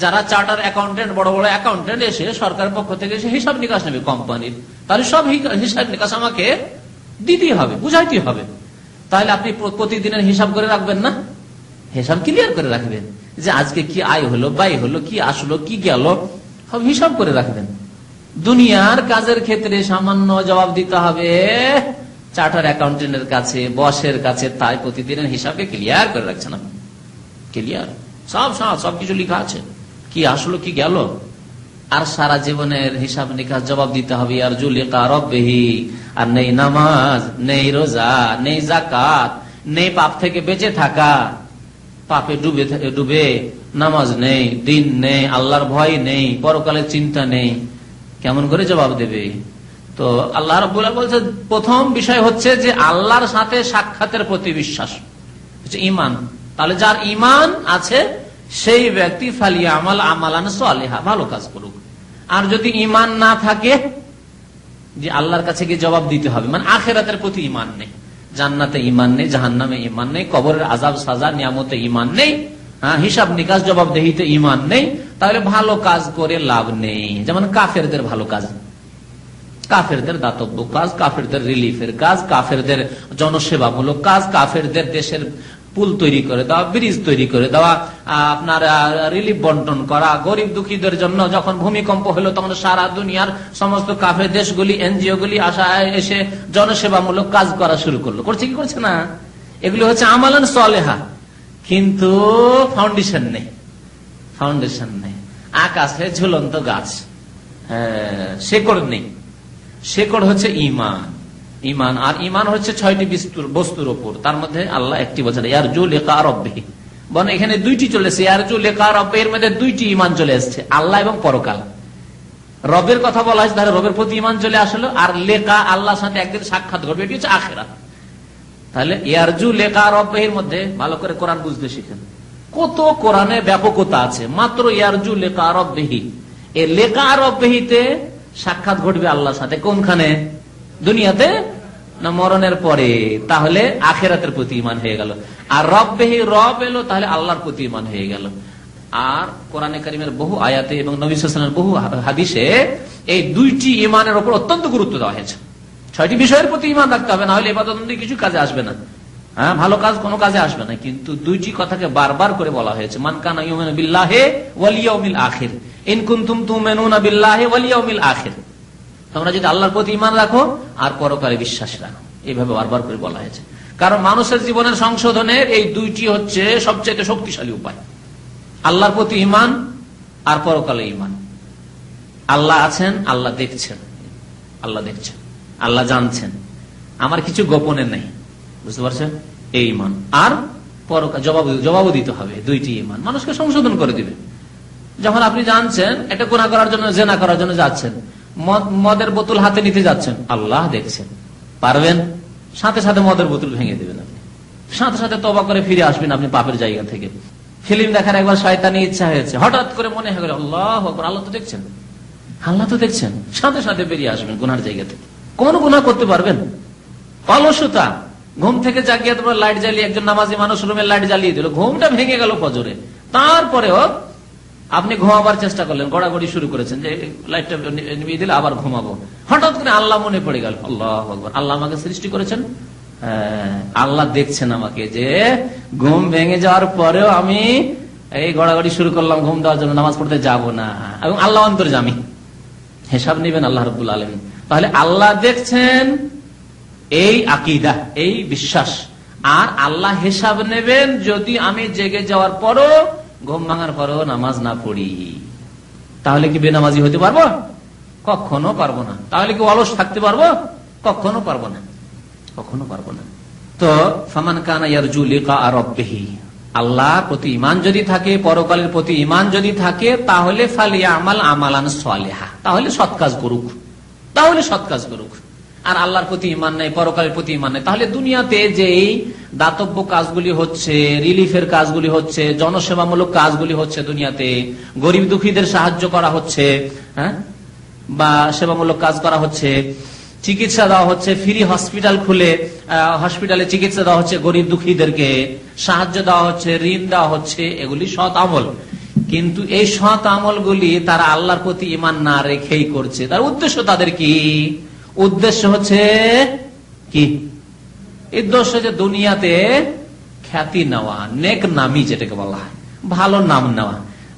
যারা চার্টার অ্যাকাউন্টেন্ট, বড় বড় অ্যাকাউন্টেন্ট এসে সরকারের পক্ষ থেকে এসে হিসাব নিকাশ নেবে কোম্পানির, তাহলে সব হিসাব নিকাশ আমাকে দিতেই হবে, বুঝাইতে হবে। তাহলে আপনি প্রতিদিনের হিসাব করে রাখবেন না? হিসাব ক্লিয়ার করে রাখবেন যে আজকে কি আয় হলো, ব্যয় হলো, কি আসলো, কি গেল, সব হিসাব করে রাখবেন। দুনিয়ার কাজের ক্ষেত্রে সামান্য জবাব দিতে হবে চার্টার অ্যাকাউন্টেন্টের কাছে, বসের কাছে, তাই প্রতিদিনের হিসাবকে ক্লিয়ার করে রাখছেন আপনি। ক্লিয়ার, সবকিছু লেখা আছে, কি আসলো, কি গেল। আর সারা জীবনের হিসাব নিকাশ জবাব দিতে হবে। আর জুলিকা রব্বিহি, আর নেই নামাজ, নেই রোজা, নেই যাকাত, নেই পাপ থেকে বেঁচে থাকা, পাপে ডুবে নামাজ নেই, দিন নেই, আল্লাহর ভয় নেই, পরকালের চিন্তা নেই, কেমন করে জবাব দেবে? তো আল্লাহ রাব্বুল আলামিন বলছে প্রথম বিষয় হচ্ছে যে আল্লাহর সাথে সাক্ষাতের প্রতি বিশ্বাস হচ্ছে ঈমান। তাহলে যার ঈমান আছে সেই ব্যক্তি ফালিয়ামাল আমালান সালিহা, ভালো কাজ করুক। আর যদি ঈমান না থাকে, যে আল্লাহর কাছে গিয়ে জবাব দিতে হবে, মানে আখিরাতের প্রতি ঈমান নেই, জান্নাতে ঈমান নেই, জাহান্নামে ঈমান নেই, কবরের আযাব সাজা নিয়ামতে ঈমান নেই, হিসাব নিকাশ জবাবদেহিতে ঈমান নেই, তাহলে ভালো কাজ করে লাভ নেই। যেমন কাফেরদের ভালো কাজ, কাফেরদের দাতব্য কাজ, কাফেরদের রিলিফের কাজ, কাফেরদের জনসেবামূলক কাজ, কাফেরদের দেশের পুল তৈরি করে দেওয়া, ব্রিজ তৈরি করে দেওয়া, আপনার রিলিফ বন্টন করা, গরিব দুঃখীদের জন্য যখন ভূমিকম্প হলো তখন সারা দুনিয়ার সমস্ত কাফের দেশগুলি, এনজিও গুলি এসে জনসেবামূলক কাজ করা শুরু করলো। করছে কি করছে না? এগুলি হচ্ছে আমালান সালেহা, কিন্তু ফাউন্ডেশন নেই, ফাউন্ডেশন নেই। আকাশে ঝুলন্ত গাছ, শেকড় নেই। শেকড় হচ্ছে ঈমান। ঈমান, আর ঈমান হচ্ছে 6টি বস্তুর উপর, তার মধ্যে আল্লাহ একটি বলছেন ইয়ারজু লিকা রাব্বিহি। বলে এখানে 2টি চলেছে, ইয়ারজু লিকা রাব্বিহি, এর মধ্যে 2টি ঈমান চলে আসছে, আল্লাহ এবং পরকাল। রবের কথা বলা হয়েছে, তাহলে রবের প্রতি ঈমান চলে আসলো। আর লেকা, আল্লাহর সাথে একদিন সাক্ষাৎ করবে, এটি হচ্ছে আখিরাত। তাহলে ইয়ারজু লিকা রাব্বিহির মধ্যে ভালো করে কোরআন বুঝতে শিখেন। কত কোরআনে ব্যাপকতা আছে। মাত্র ইয়ারজু লিকা রাব্বিহি, এই লিকা রাব্বিহিতে সাক্ষাৎ ঘটবে আল্লাহর সাথে। কোনখানে? দুনিয়াতে না মরণের পরে? তাহলে আখিরাতের প্রতি ঈমান হয়ে গেল। আর রাব্বিহি, রব এলো, তাহলে আল্লাহর প্রতি ঈমান হয়ে গেল। আর কোরআনে কারীমের বহু আয়াতে এবং নবী সাল্লাল্লাহু আলাইহি ওয়াসাল্লামের বহু হাদিসে এই দুইটি ঈমানের উপর অত্যন্ত গুরুত্ব দেওয়া হয়েছে। 6টি বিষয়ের প্রতি ঈমান রাখতে হবে, না হলে ইবাদতবন্দেগী কিছু কাজে আসবে না। হ্যাঁ, ভালো কাজ কোনো কাজে আসবে না। কিন্তু দুইটি কথাকে বারবার করে বলা হয়েছে, মান কানা ইউমিনু বিল্লাহি ওয়াল ইয়াউমিল আখির, ইন কুনতুম তুমিনুনা বিল্লাহি ওয়াল ইয়াউমিল আখির। তোমরা যদি আল্লাহর প্রতি ঈমান রাখো আর পরকালে বিশ্বাস রাখো, এইভাবে বারবার করে বলা হয়েছে। কারণ মানুষের জীবনের সংশোধনের এই দুইটি হচ্ছে সবচেয়ে শক্তিশালী উপায়, আল্লাহর প্রতি ঈমান আর পরকালে ঈমান। আল্লাহ আছেন, আল্লাহ দেখছেন, আল্লাহ দেখছেন, আল্লাহ জানছেন, আমার কিছু গোপনে নেই, বুঝতে পারছেন? এই ঈমান। আর পরকাল জবাবও দিতে হবে। দুইটি ঈমান মানুষকে সংশোধন করে দিবে। যখন আপনি জানছেন একটা গুনাহ করার জন্য, জিনা করার জন্য যাচ্ছেন, মদের বোতল হাতে নিতে যাচ্ছেন, আল্লাহ দেখছেন, পারবেন? সাথে সাথে মদের বোতল ভেঙে দেবেন আপনি, সাথে সাথে তওবা করে ফিরে আসবেন আপনি পাপের জায়গা থেকে। ফিল্ম দেখার একবার শয়তানি ইচ্ছা হয়েছে, হঠাৎ করে মনে হয়ে গেল আল্লাহু আকবার, আল্লাহ তো দেখছেন, আল্লাহ তো দেখছেন, সাথে সাথে বেরিয়ে আসবেন গুনার জায়গা থেকে। কোন গুনাহ করতে পারবেন? অলসতা, ঘুম থেকে জাগিয়ে তোমরা লাইট জ্বালিয়ে, একজন নামাজি মানুষ রুমের লাইট জ্বালিয়ে দিল, ঘুমটা ভেঙে গেল ফজরে, তারপরেও আপনি ঘুমাবার চেষ্টা করলেন, গড়াগড়ি শুরু করেছেন যে লাইটটা নিভিয়ে দিলে আবার ঘুমাবো। হঠাৎ করে আল্লাহ মনে পড়ে গেল, আল্লাহু আকবার, আল্লাহ আমাকে সৃষ্টি করেছেন, আল্লাহ দেখছেন আমাকে, যে ঘুম ভেঙে যাওয়ার পরেও আমি এই গড়াগড়ি শুরু করলাম ঘুম দেওয়ার জন্য, নামাজ পড়তে যাব না, এবং আল্লাহ অন্তর্যামী, হিসাব নেবেন আল্লাহ রাব্বুল আলামিন। তাহলে আল্লাহ দেখছেন, এই আকীদা, এই বিশ্বাস। আর আল্লাহ হিসাব নেবেন যদি আমি জেগে যাওয়ার পরও, ঘুম ভাঙার পরও নামাজ না পড়ি। তাহলে কি বেনামাজি হতে পারবো? কখনো পারবো না। তাহলে কি অলস থাকতে পারবো? কখনো পারবো না, কখনো পারবো না। তো ফামান কানা ইয়ারজু লিকা রাব্বিহি, আল্লাহর প্রতি ঈমান যদি থাকে, পরকালের প্রতি ঈমান যদি থাকে, তাহলে ফালিয়ামাল আমালান সালিহা, তাহলে সৎ কাজ করুক, তাহলে সৎ কাজ করুক। আর আল্লাহর প্রতি ঈমান নাই, পরকালের প্রতি ঈমান নাই, তাহলে দুনিয়াতে যেই দাতব্য কাজগুলি হচ্ছে, রিলিফের কাজগুলি হচ্ছে, জনসেবামূলক কাজগুলি হচ্ছে, দুনিয়াতে গরিব দুঃখীদের সাহায্য করা হচ্ছে, হ্যাঁ, বা সেবামূলক কাজ করা হচ্ছে, চিকিৎসা দেওয়া হচ্ছে, ফ্রি হসপিটাল খুলে হসপিটালে চিকিৎসা দেওয়া হচ্ছে, গরিব দুঃখীদেরকে সাহায্য দেওয়া হচ্ছে, ঋণ দেওয়া হচ্ছে, এগুলি সৎ আমল। কিন্তু এই সৎ আমলগুলি তারা আল্লাহর প্রতি ঈমান না রেখেই করছে। তার উদ্দেশ্য, তাদের কি উদ্দেশ্য? হচ্ছে কি উদ্দেশ্য? যে দুনিয়াতে খ্যাতি নেওয়া, নেক নামি যেটাকে বলা হয়, ভালো নাম নেওয়া,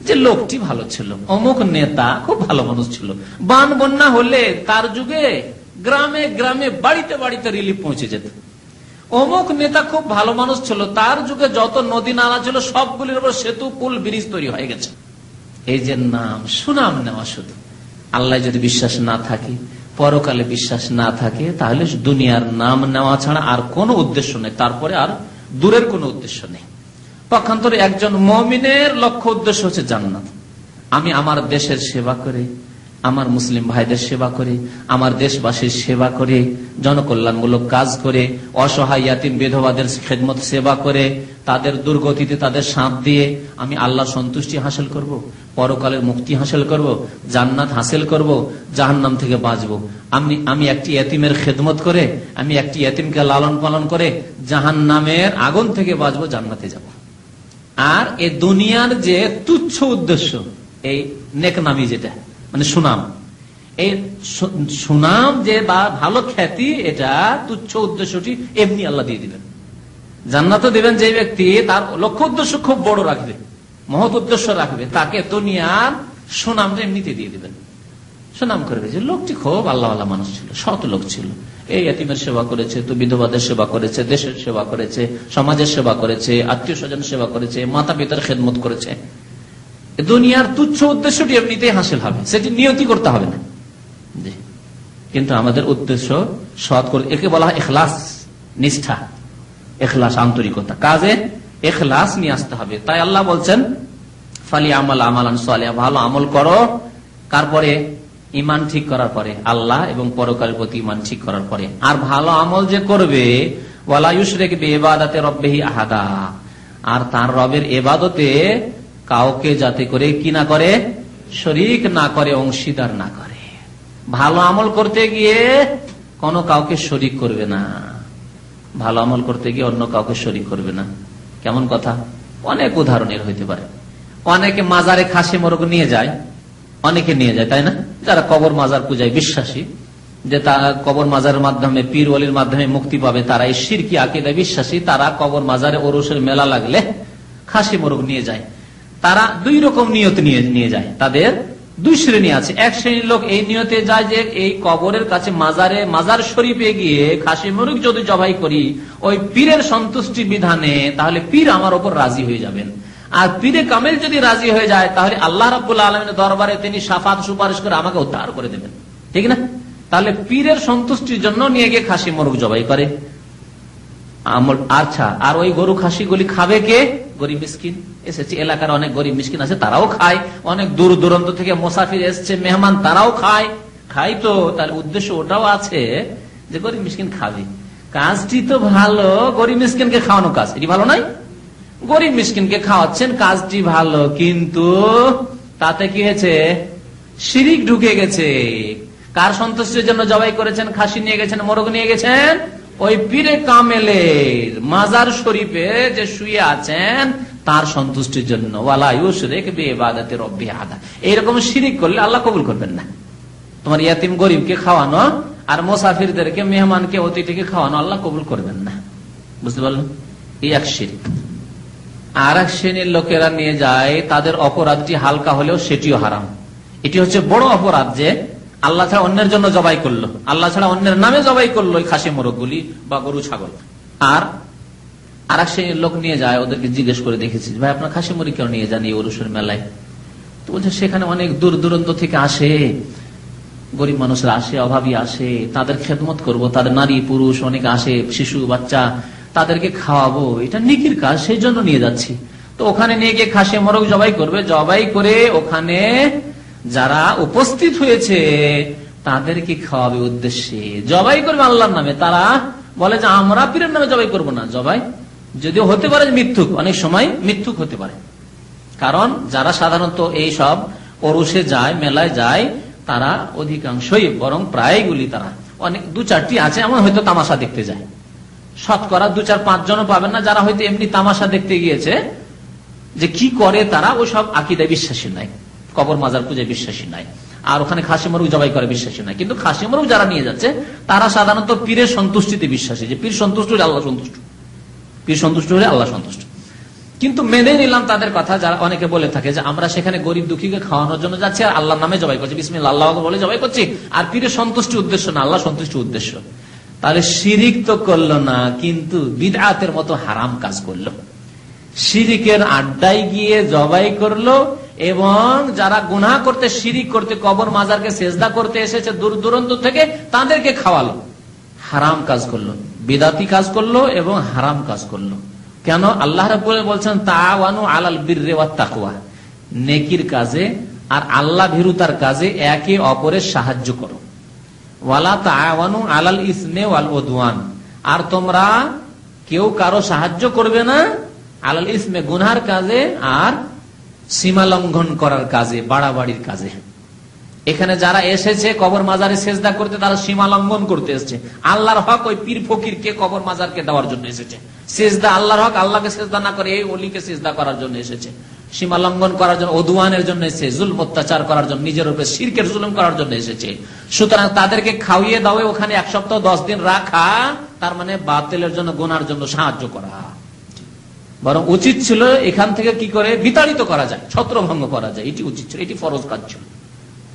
যে লোকটি ভালো ছিল, অমুক নেতা খুব ভালো মানুষ ছিল, বান বন্যা হলে তার যুগে গ্রামে গ্রামে বাড়িতে বাড়িতে রিলিফ পৌঁছে যেত, অমুক নেতা খুব ভালো মানুষ ছিল, তার যুগে যত নদী নালা ছিল সবগুলির উপর সেতু, পুল, ব্রিজ তৈরি হয়ে গেছে। এই যে নাম, সুনাম নেওয়া। শুধু আল্লাহ যদি বিশ্বাস না থাকে, পরকালে বিশ্বাস না থাকে, তাহলে দুনিয়ার নাম নেওয়া ছাড়া আর কোনো উদ্দেশ্য নেই, তারপরে আর দূরের কোনো উদ্দেশ্য নেই। পক্ষান্তরে একজন মুমিনের লক্ষ্য উদ্দেশ্য হচ্ছে জান্নাত। আমি আমার দেশের সেবা করে, আমার মুসলিম ভাইদের সেবা করে, আমার দেশবাসীর সেবা করে, জনকল্যাণমূলক কাজ করে, অসহায় ইয়াতিম বিধবাদের খেদমত সেবা করে, তাদের দুর্গতিতে তাদের সাথ দিয়ে আমি আল্লাহর সন্তুষ্টি হাসিল করব, পরকালের মুক্তি হাসিল করব, জান্নাত হাসিল করব, জাহান্নাম থেকে বাঁচব। আমি একটি ইয়াতিমের খেদমত করে, আমি একটি ইয়াতিমকে লালন পালন করে জাহান্নামের আগুন থেকে বাঁচবো, জান্নাতে যাব। আর এই দুনিয়ার যে তুচ্ছ উদ্দেশ্য, এই নেকনামি, যেটা মানে সুনাম, এই সুনাম যে বা ভালো খ্যাতি, এটা তুচ্ছ উদ্দেশ্যটি এমনি আল্লাহ দিয়ে দিবেন। জান্নাতও দিবেন যে ব্যক্তি তার লক্ষ্য উদ্দেশ্য খুব বড় রাখবে, মহৎ উদ্দেশ্য রাখবে, তাকে দুনিয়ার সুনামটা এমনিতে দিয়ে দিবেন। সুনাম করবে যে লোকটি খুব আল্লাহ আল্লাহ মানুষ ছিল, সৎ লোক ছিল, এই এতিমের সেবা করেছে, তো বিধবাদের সেবা করেছে, দেশের সেবা করেছে, সমাজের সেবা করেছে, আত্মীয় স্বজন সেবা করেছে, মাতা পিতার খেদমত করেছে। দুনিয়ার তুচ্ছ উদ্দেশ্যটি এমনিতেই হাসিল হবে, সেটি নিয়তি করতে হবে না। কিন্তু আমাদের উদ্দেশ্য সৎ করে, একে বলা হয় ইখলাস, নিষ্ঠা, ইখলাস, আন্তরিকতা, কাজে ইখলাস নিয়ে আসতে হবে। তাই আল্লাহ বলছেন ফালিয়ামাল আমালান সালিহা, ভালো আমল করো। তারপরে ঈমান ঠিক করার পরে, আল্লাহ এবং পরকালের প্রতি ঈমান ঠিক করার পরে, আর ভালো আমল যে করবে, ওয়ালা ইউশরিক বিইবাদাতি রাব্বিহি আহাদা, আর তার রবের ইবাদতে কাউকে যাতে করে কি না করে, শরীক না করে, অংশীদার না করে। ভালো আমল করতে গিয়ে কোনো কাউকে শরীক করবে না, ভালো আমল করতে গিয়ে অন্য কাউকে শরীক করবে না। কেমন কথা, অনেক উদাহরণের হইতে পারে। অনেকে মাজারে খাসি মোরগ নিয়ে যায়, অনেকে নিয়ে যায়, তাই না? যারা কবর মাজার পূজায় বিশ্বাসী, যে তারা কবর মাজারের মাধ্যমে, পীর ওলির মাধ্যমে মুক্তি পাবে, তারা এই শিরকি আকীদায় বিশ্বাসী, তারা কবর মাজারে ওরসের মেলা লাগলে খাসি মোরগ নিয়ে যায়। তারা দুই রকম নিয়ত নিয়ে যায়। তাদের দুই শ্রেণী আছে। এক শ্রেণীর লোক এই নিয়তে যায় যে এই কবরের কাছে মাজার শরীফে গিয়ে খাসি মোরগ যদি জবাই করি ওই পীরের সন্তুষ্টি বিধানে, তাহলে পীর আমার ওপর রাজি হয়ে যাবেন। আর পীরে কামেল যদি রাজি হয়ে যায় তাহলে আল্লাহ রাব্বুল আলামিনের দরবারে তিনি শাফাত সুপারিশ করে আমাকে উদ্ধার করে দেবেন, ঠিক না? তাহলে পীরের সন্তুষ্টির জন্য নিয়ে গিয়ে খাসি মোরগ জবাই করে। আচ্ছা, আর ওই গরু খাসি গুলি খাবে কে? গরিব মিসকিন এসেছে, এলাকার অনেক গরিব মিসকিন আছে, তারাও খায়। অনেক দূর দূরান্ত থেকে মুসাফির এসছে, মেহমান, তারাও খায়। খাই তো, তার উদ্দেশ্য ওটাও আছে যে গরিব মিসকিন খাবে। কাজটি তো ভালো, গরিব মিসকিনকে খাওয়ানো কাজ, এটি ভালো নয়? গরিব মিসকিনকে খাওয়াচ্ছেন, কাজটি ভালো, কিন্তু তাতে কি হয়েছে? শিরিক ঢুকে গেছে। কার সন্তুষ্টির জন্য জবাই করেছেন? খাসি নিয়ে গেছেন, মোরগ নিয়ে গেছেন, ওই পীরে কামেলের মাজার শরীফে যে শুয়ে আছেন তার সন্তুষ্টির জন্য। ওয়ালা ইউশরিক বিইবাদাতি রাব্বিহি আহাদা। এইরকম শিরিক করলে আল্লাহ কবুল করবেন না। তোমার ইয়াতিম গরিবকে খাওয়ানো আর মুসাফিরদেরকে, মেহমানকে, অতিথিকে খাওয়ানো আল্লাহ কবুল করবেন না। বুঝতে পারলেন? এই এক শিরিক। আর এক শ্রেণীর লোকেরা নিয়ে যায়, তাদের অপরাধটি হালকা হলেও সেটিও হারাম। এটি হচ্ছে বড় অপরাধ যে আল্লাহ ছাড়া অন্যের জন্য জবাই করলো, আল্লাহ ছাড়া অন্যের নামে জবাই করলো এই খাসি মোরগগুলি বা গরু ছাগল। আর এক শ্রেণীর লোক নিয়ে যায়, ওদেরকে জিজ্ঞেস করে দেখেছি, ভাই আপনার খাসি মুরগি কেন নিয়ে যান এই ওরসের মেলায়? তো বলছে সেখানে অনেক দূর দূরান্ত থেকে আসে, গরিব মানুষরা আসে, অভাবী আসে, তাদের খেদমত করব, তাদের নারী পুরুষ অনেক আসে, শিশু বাচ্চা, তাদেরকে খাওয়াবো, এটা নেকির কাজ, সেই জন্য নিয়ে যাচ্ছি। তো ওখানে নিয়ে গিয়ে খাসি মোরগ জবাই করবে, জবাই করে ওখানে যারা উপস্থিত হয়েছে তাদেরকে খাওয়াবে উদ্দেশ্যে জবাই করবে আল্লাহর নামে। তারা বলে যে আমরা পীরের নামে জবাই করব না। জবাই যদিও হতে পারে মিথ্যুক, অনেক সময় মিথ্যুক হতে পারে, কারণ যারা সাধারণত এই সব ওরসে যায়, মেলায় যায়, তারা অধিকাংশই, বরং প্রায়গুলি, তারা অনেক দু চারটি আছে এমন হয়তো তামাশা দেখতে যায়। শতকরা 2-4-5 জনও পাবেন না যারা হয়তো এমনি তামাশা দেখতে গিয়েছে। যে কি করে তারা ওই সব আকীদায় বিশ্বাসী নাই, কবর মাজার পূজায় বিশ্বাসী নাই, আর ওখানে খাসি মোরগ জবাই করে বিশ্বাসী নাই। কিন্তু খাসি মোরগ যারা নিয়ে যাচ্ছে তারা সাধারণত পীরের সন্তুষ্টিতে বিশ্বাসী, যে পীর সন্তুষ্ট হলে আল্লাহ সন্তুষ্ট, পীর সন্তুষ্ট হলে আল্লাহ সন্তুষ্ট। কিন্তু মেনে নিলাম তাদের কথা, যারা অনেকে বলে থাকে যে আমরা সেখানে গরিব দুঃখীকে খাওয়ানোর জন্য যাচ্ছি আর আল্লাহর নামে জবাই করছি, বিসমিল্লাহ আল্লাহ বলে জবাই করছি, আর পীরের সন্তুষ্টি উদ্দেশ্য না, আল্লাহ সন্তুষ্টি উদ্দেশ্য। তাহলে শিরিক তো করলো না, কিন্তু বিদআতের মতো হারাম কাজ করলো। শিরিকের আড্ডায় গিয়ে জবাই করলো, এবং যারা গুনাহ করতে, শিরিক করতে, কবর মাজারকে সেজদা করতে এসেছে দূর দূরান্ত থেকে, তাদেরকে খাওয়ালো। হারাম কাজ করলো, বিদাতি কাজ করলো এবং হারাম কাজ করলো। কেন? আল্লাহ রাব্বুল বলছেন তাআওয়ানু আলাল বিররি ওয়াত তাকওয়া, নেকির কাজে আর আল্লাহ ভীরুতার কাজে একে অপরের সাহায্য করো। ওয়ালা তাআওয়ানু আলাল ইসমি ওয়াল উদওয়ান, আর তোমরা কেউ কারো সাহায্য করবে না আলাল ইসমে, গুনার কাজে, আর সীমা লঙ্ঘন করার কাজে, বাড়াবাড়ির কাজে। এখানে যারা এসেছে কবর মাজারে সেজদা করতে, তারা সীমা লঙ্ঘন করতে এসেছে। আল্লাহর হক ওই পীর ফকিরকে, কবর মাজারকে দেওয়ার জন্য এসেছে। সেজদা আল্লাহর হক, আল্লাহকে সেজদা না করে এই ওলিকে সেজদা করার জন্য এসেছে, সীমা লঙ্ঘন করার জন্য, ওদওয়ানের জন্য এসেছে, জুলম অত্যাচার করার জন্য, নিজের উপরে শিরকের জুলুম করার জন্য এসেছে। সুতরাং তাদেরকে খাওয়িয়ে দাওয়ে ওখানে 1 সপ্তাহ 10 দিন রাখা, তার মানে বাতিলের জন্য, গুনার জন্য সাহায্য করা। বরং উচিত ছিল এখান থেকে কি করে বিতাড়িত করা যায়, ছত্রভঙ্গ করা যায়, এটি উচিত ছিল, এটি ফরজ কাজ ছিল।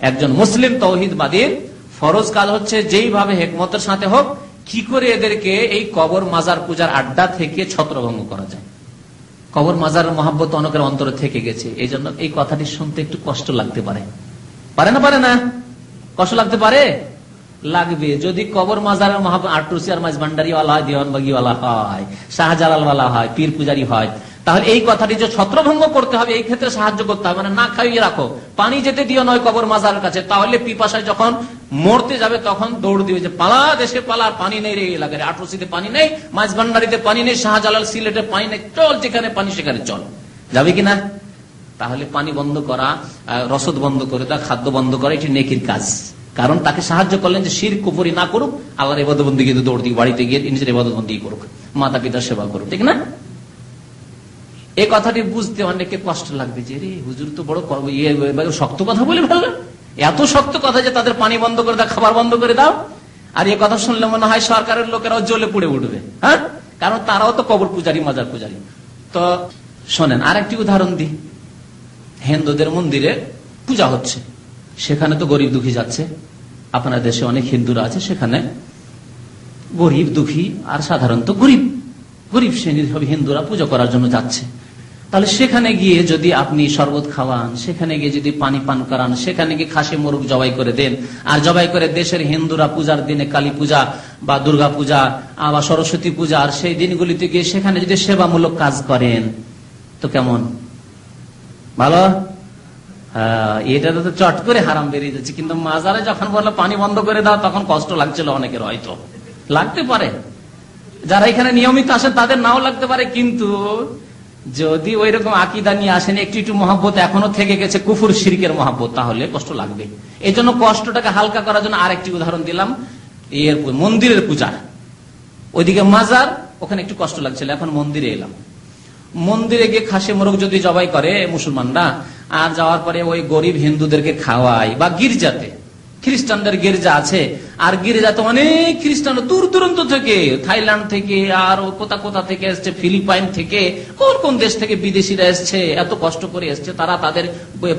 একজন মুসলিম তাওহীদবাদীর ফরজ কাজ হচ্ছে যেইভাবে হিকমতের সাথে হোক, কি করে এদেরকে এই কবর মাজার পূজার আড্ডা থেকে ছত্রভঙ্গ করা যায়। কবর মাজার মহব্বত অনেকের অন্তরে থেকে গেছে, এই জন্য এই কথাটি শুনতে একটু কষ্ট লাগতে পারে। পারে না? কষ্ট লাগতে পারে, লাগবে। যদি কবর মাজারের মহব্বত আটরসিয়ার মাঝ ভান্ডারিওয়ালা হয়, দিওয়ানবাগিওয়ালা হয়, শাহজালালওয়ালা হয়, পীর পূজারি হয়, তাহলে এই কথাটি যে ছত্রভঙ্গ করতে হবে, এই ক্ষেত্রে সাহায্য করতে হবে, মানে না খাইয়ে রাখো, পানি যেতে দিও নয় কবর মাজারের কাছে। তাহলে পিপাসায় যখন মরতে যাবে তখন দৌড় দিবে যে পালা, দেশে পালা, পানি নেই রে এলাকায়, আটরসিতে পানি নেই, মাঝভান্ডারিতে পানি নেই, শাহজালাল সিলেটে পানি নেই, চল যেখানে পানি সেখানে চল, যাবে কিনা? তাহলে পানি বন্ধ করা, রসদ বন্ধ করে দেওয়া, খাদ্য বন্ধ করা, এটি নেকির কাজ। কারণ তাকে সাহায্য করলেন যে শিরক কুফরি না করুক, আল্লাহর ইবাদতবন্দি কিন্তু দৌড় দিকে বাড়িতে গিয়ে নিজের ইবাদতবন্দি করুক, মাতা পিতার সেবা করুক, ঠিক না? এই কথাটি বুঝতে অনেকে কষ্ট লাগবে যে রে হুজুর তো বড় শক্ত কথা বলে ফেললেন, এত শক্ত কথা যে তাদের পানি বন্ধ করে দাও, খাবার বন্ধ করে দাও। আর এই কথা শুনলে মনে হয় সরকারের লোকেরাও জ্বলে পুড়ে উঠবে, হ্যাঁ, কারণ তারাও তো কবর পূজারি, মাজার পূজারি। তো শোনেন আরেকটি উদাহরণ দিই। হিন্দুদের মন্দিরে পূজা হচ্ছে, সেখানে তো গরিব দুঃখী যাচ্ছে। আপনার দেশে অনেক হিন্দুরা আছে, সেখানে গরিব দুঃখী আর সাধারণত গরিব শ্রেণীর হিন্দুরা পূজা করার জন্য যাচ্ছে। তাহলে সেখানে গিয়ে যদি আপনি শরবত খাওয়ান, সেখানে গিয়ে যদি পানি পান করান, সেখানে গিয়ে খাসি মোরগ জবাই করে দেন, আর জবাই করে দেশের হিন্দুরা পূজার দিনে কালী পূজা বা দুর্গা পূজা বা সরস্বতী পূজা আর সেই দিনগুলিতে গিয়ে সেখানে যদি সেবামূলক কাজ করেন, তো কেমন? ভালো? এটা তো চট করে হারাম বেরিয়ে যাচ্ছে। কিন্তু মাজারে যখন বললো পানি বন্ধ করে দাও, তখন কষ্ট লাগছিল অনেকের, হয়তো লাগতে পারে, যারা এখানে নিয়মিত আসেন তাদের নাও লাগতে পারে। কিন্তু যদি ওই রকম আকীদা নিয়ে আসেন, একটু একটু মহব্বত এখনো থেকে গেছে, কুফর শিরকের মহব্বত, তাহলে কষ্ট লাগবে। এই জন্য কষ্টটাকে হালকা করার জন্য আরেকটি উদাহরণ দিলাম, এর মন্দিরের পূজা। ওইদিকে মাজার, ওখানে একটু কষ্ট লাগছিল, এখন মন্দিরে এলাম। মন্দিরে গিয়ে খাসি মোরগ যদি জবাই করে মুসলমানরা, আর যাওয়ার পরে ওই গরিব হিন্দুদেরকে খাওয়ায়, বা গির্জাতে, খ্রিস্টানদের গির্জা আছে, আর গির্জাতে অনেক খ্রিস্টান দূর দূরান্ত থেকে, থাইল্যান্ড থেকে আর কোথা কোথা থেকে এসছে, ফিলিপাইন থেকে, কোন কোন দেশ থেকে বিদেশিরা এসছে, এত কষ্ট করে এসছে তারা তাদের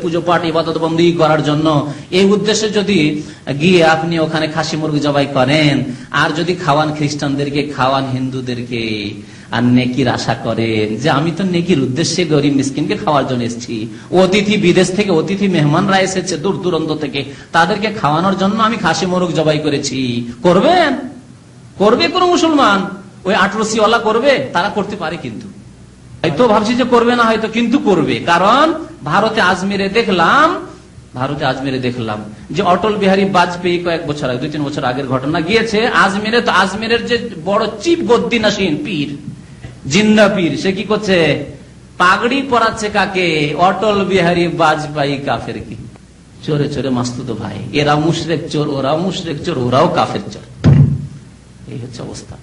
পুজো পাঠ ইবাদত বন্দী করার জন্য। এই উদ্দেশ্যে যদি গিয়ে আপনি ওখানে খাসি মুরগি জবাই করেন, আর যদি খাওয়ান খ্রিস্টানদেরকে, খাওয়ান হিন্দুদেরকে, আর নেকির আশা করেন যে আমি তো নেকির উদ্দেশ্যে গরিব মিসকিনকে খাওয়ার জন্য এসেছি, অতিথি বিদেশ থেকে অতিথি মেহমানরা এসেছে দূর দূরান্ত থেকে, তাদেরকে খাওয়ানোর জন্য আমি খাসি মোরগ জবাই করেছি, করবেন? করবে কোন মুসলমান? ওই আটরসিওয়ালা করবে? তারা করতে পারে, কিন্তু হয়তো ভাবছি যে করবে না, হয়তো, কিন্তু করবে। কারণ ভারতে আজমিরে দেখলাম যে অটল বিহারী বাজপেয়ী কয়েক বছর আগে, 2-3 বছর আগের ঘটনা, গিয়েছে আজমিরে। তো আজমিরের যে বড় চিফ গদ্দিনাসীন পীর, জিন্দা পীর, সে কি করছে? পাগড়ি পরাচ্ছে কাকে? অটল বিহারী বাজপেয়ী কাফের কি চোরে চোরে মাস্তুতো ভাই, এরা মুশরিক চোর, ওরাও মুশরিক চোর, ওরাও কাফের চোর। এই হচ্ছে অবস্থা।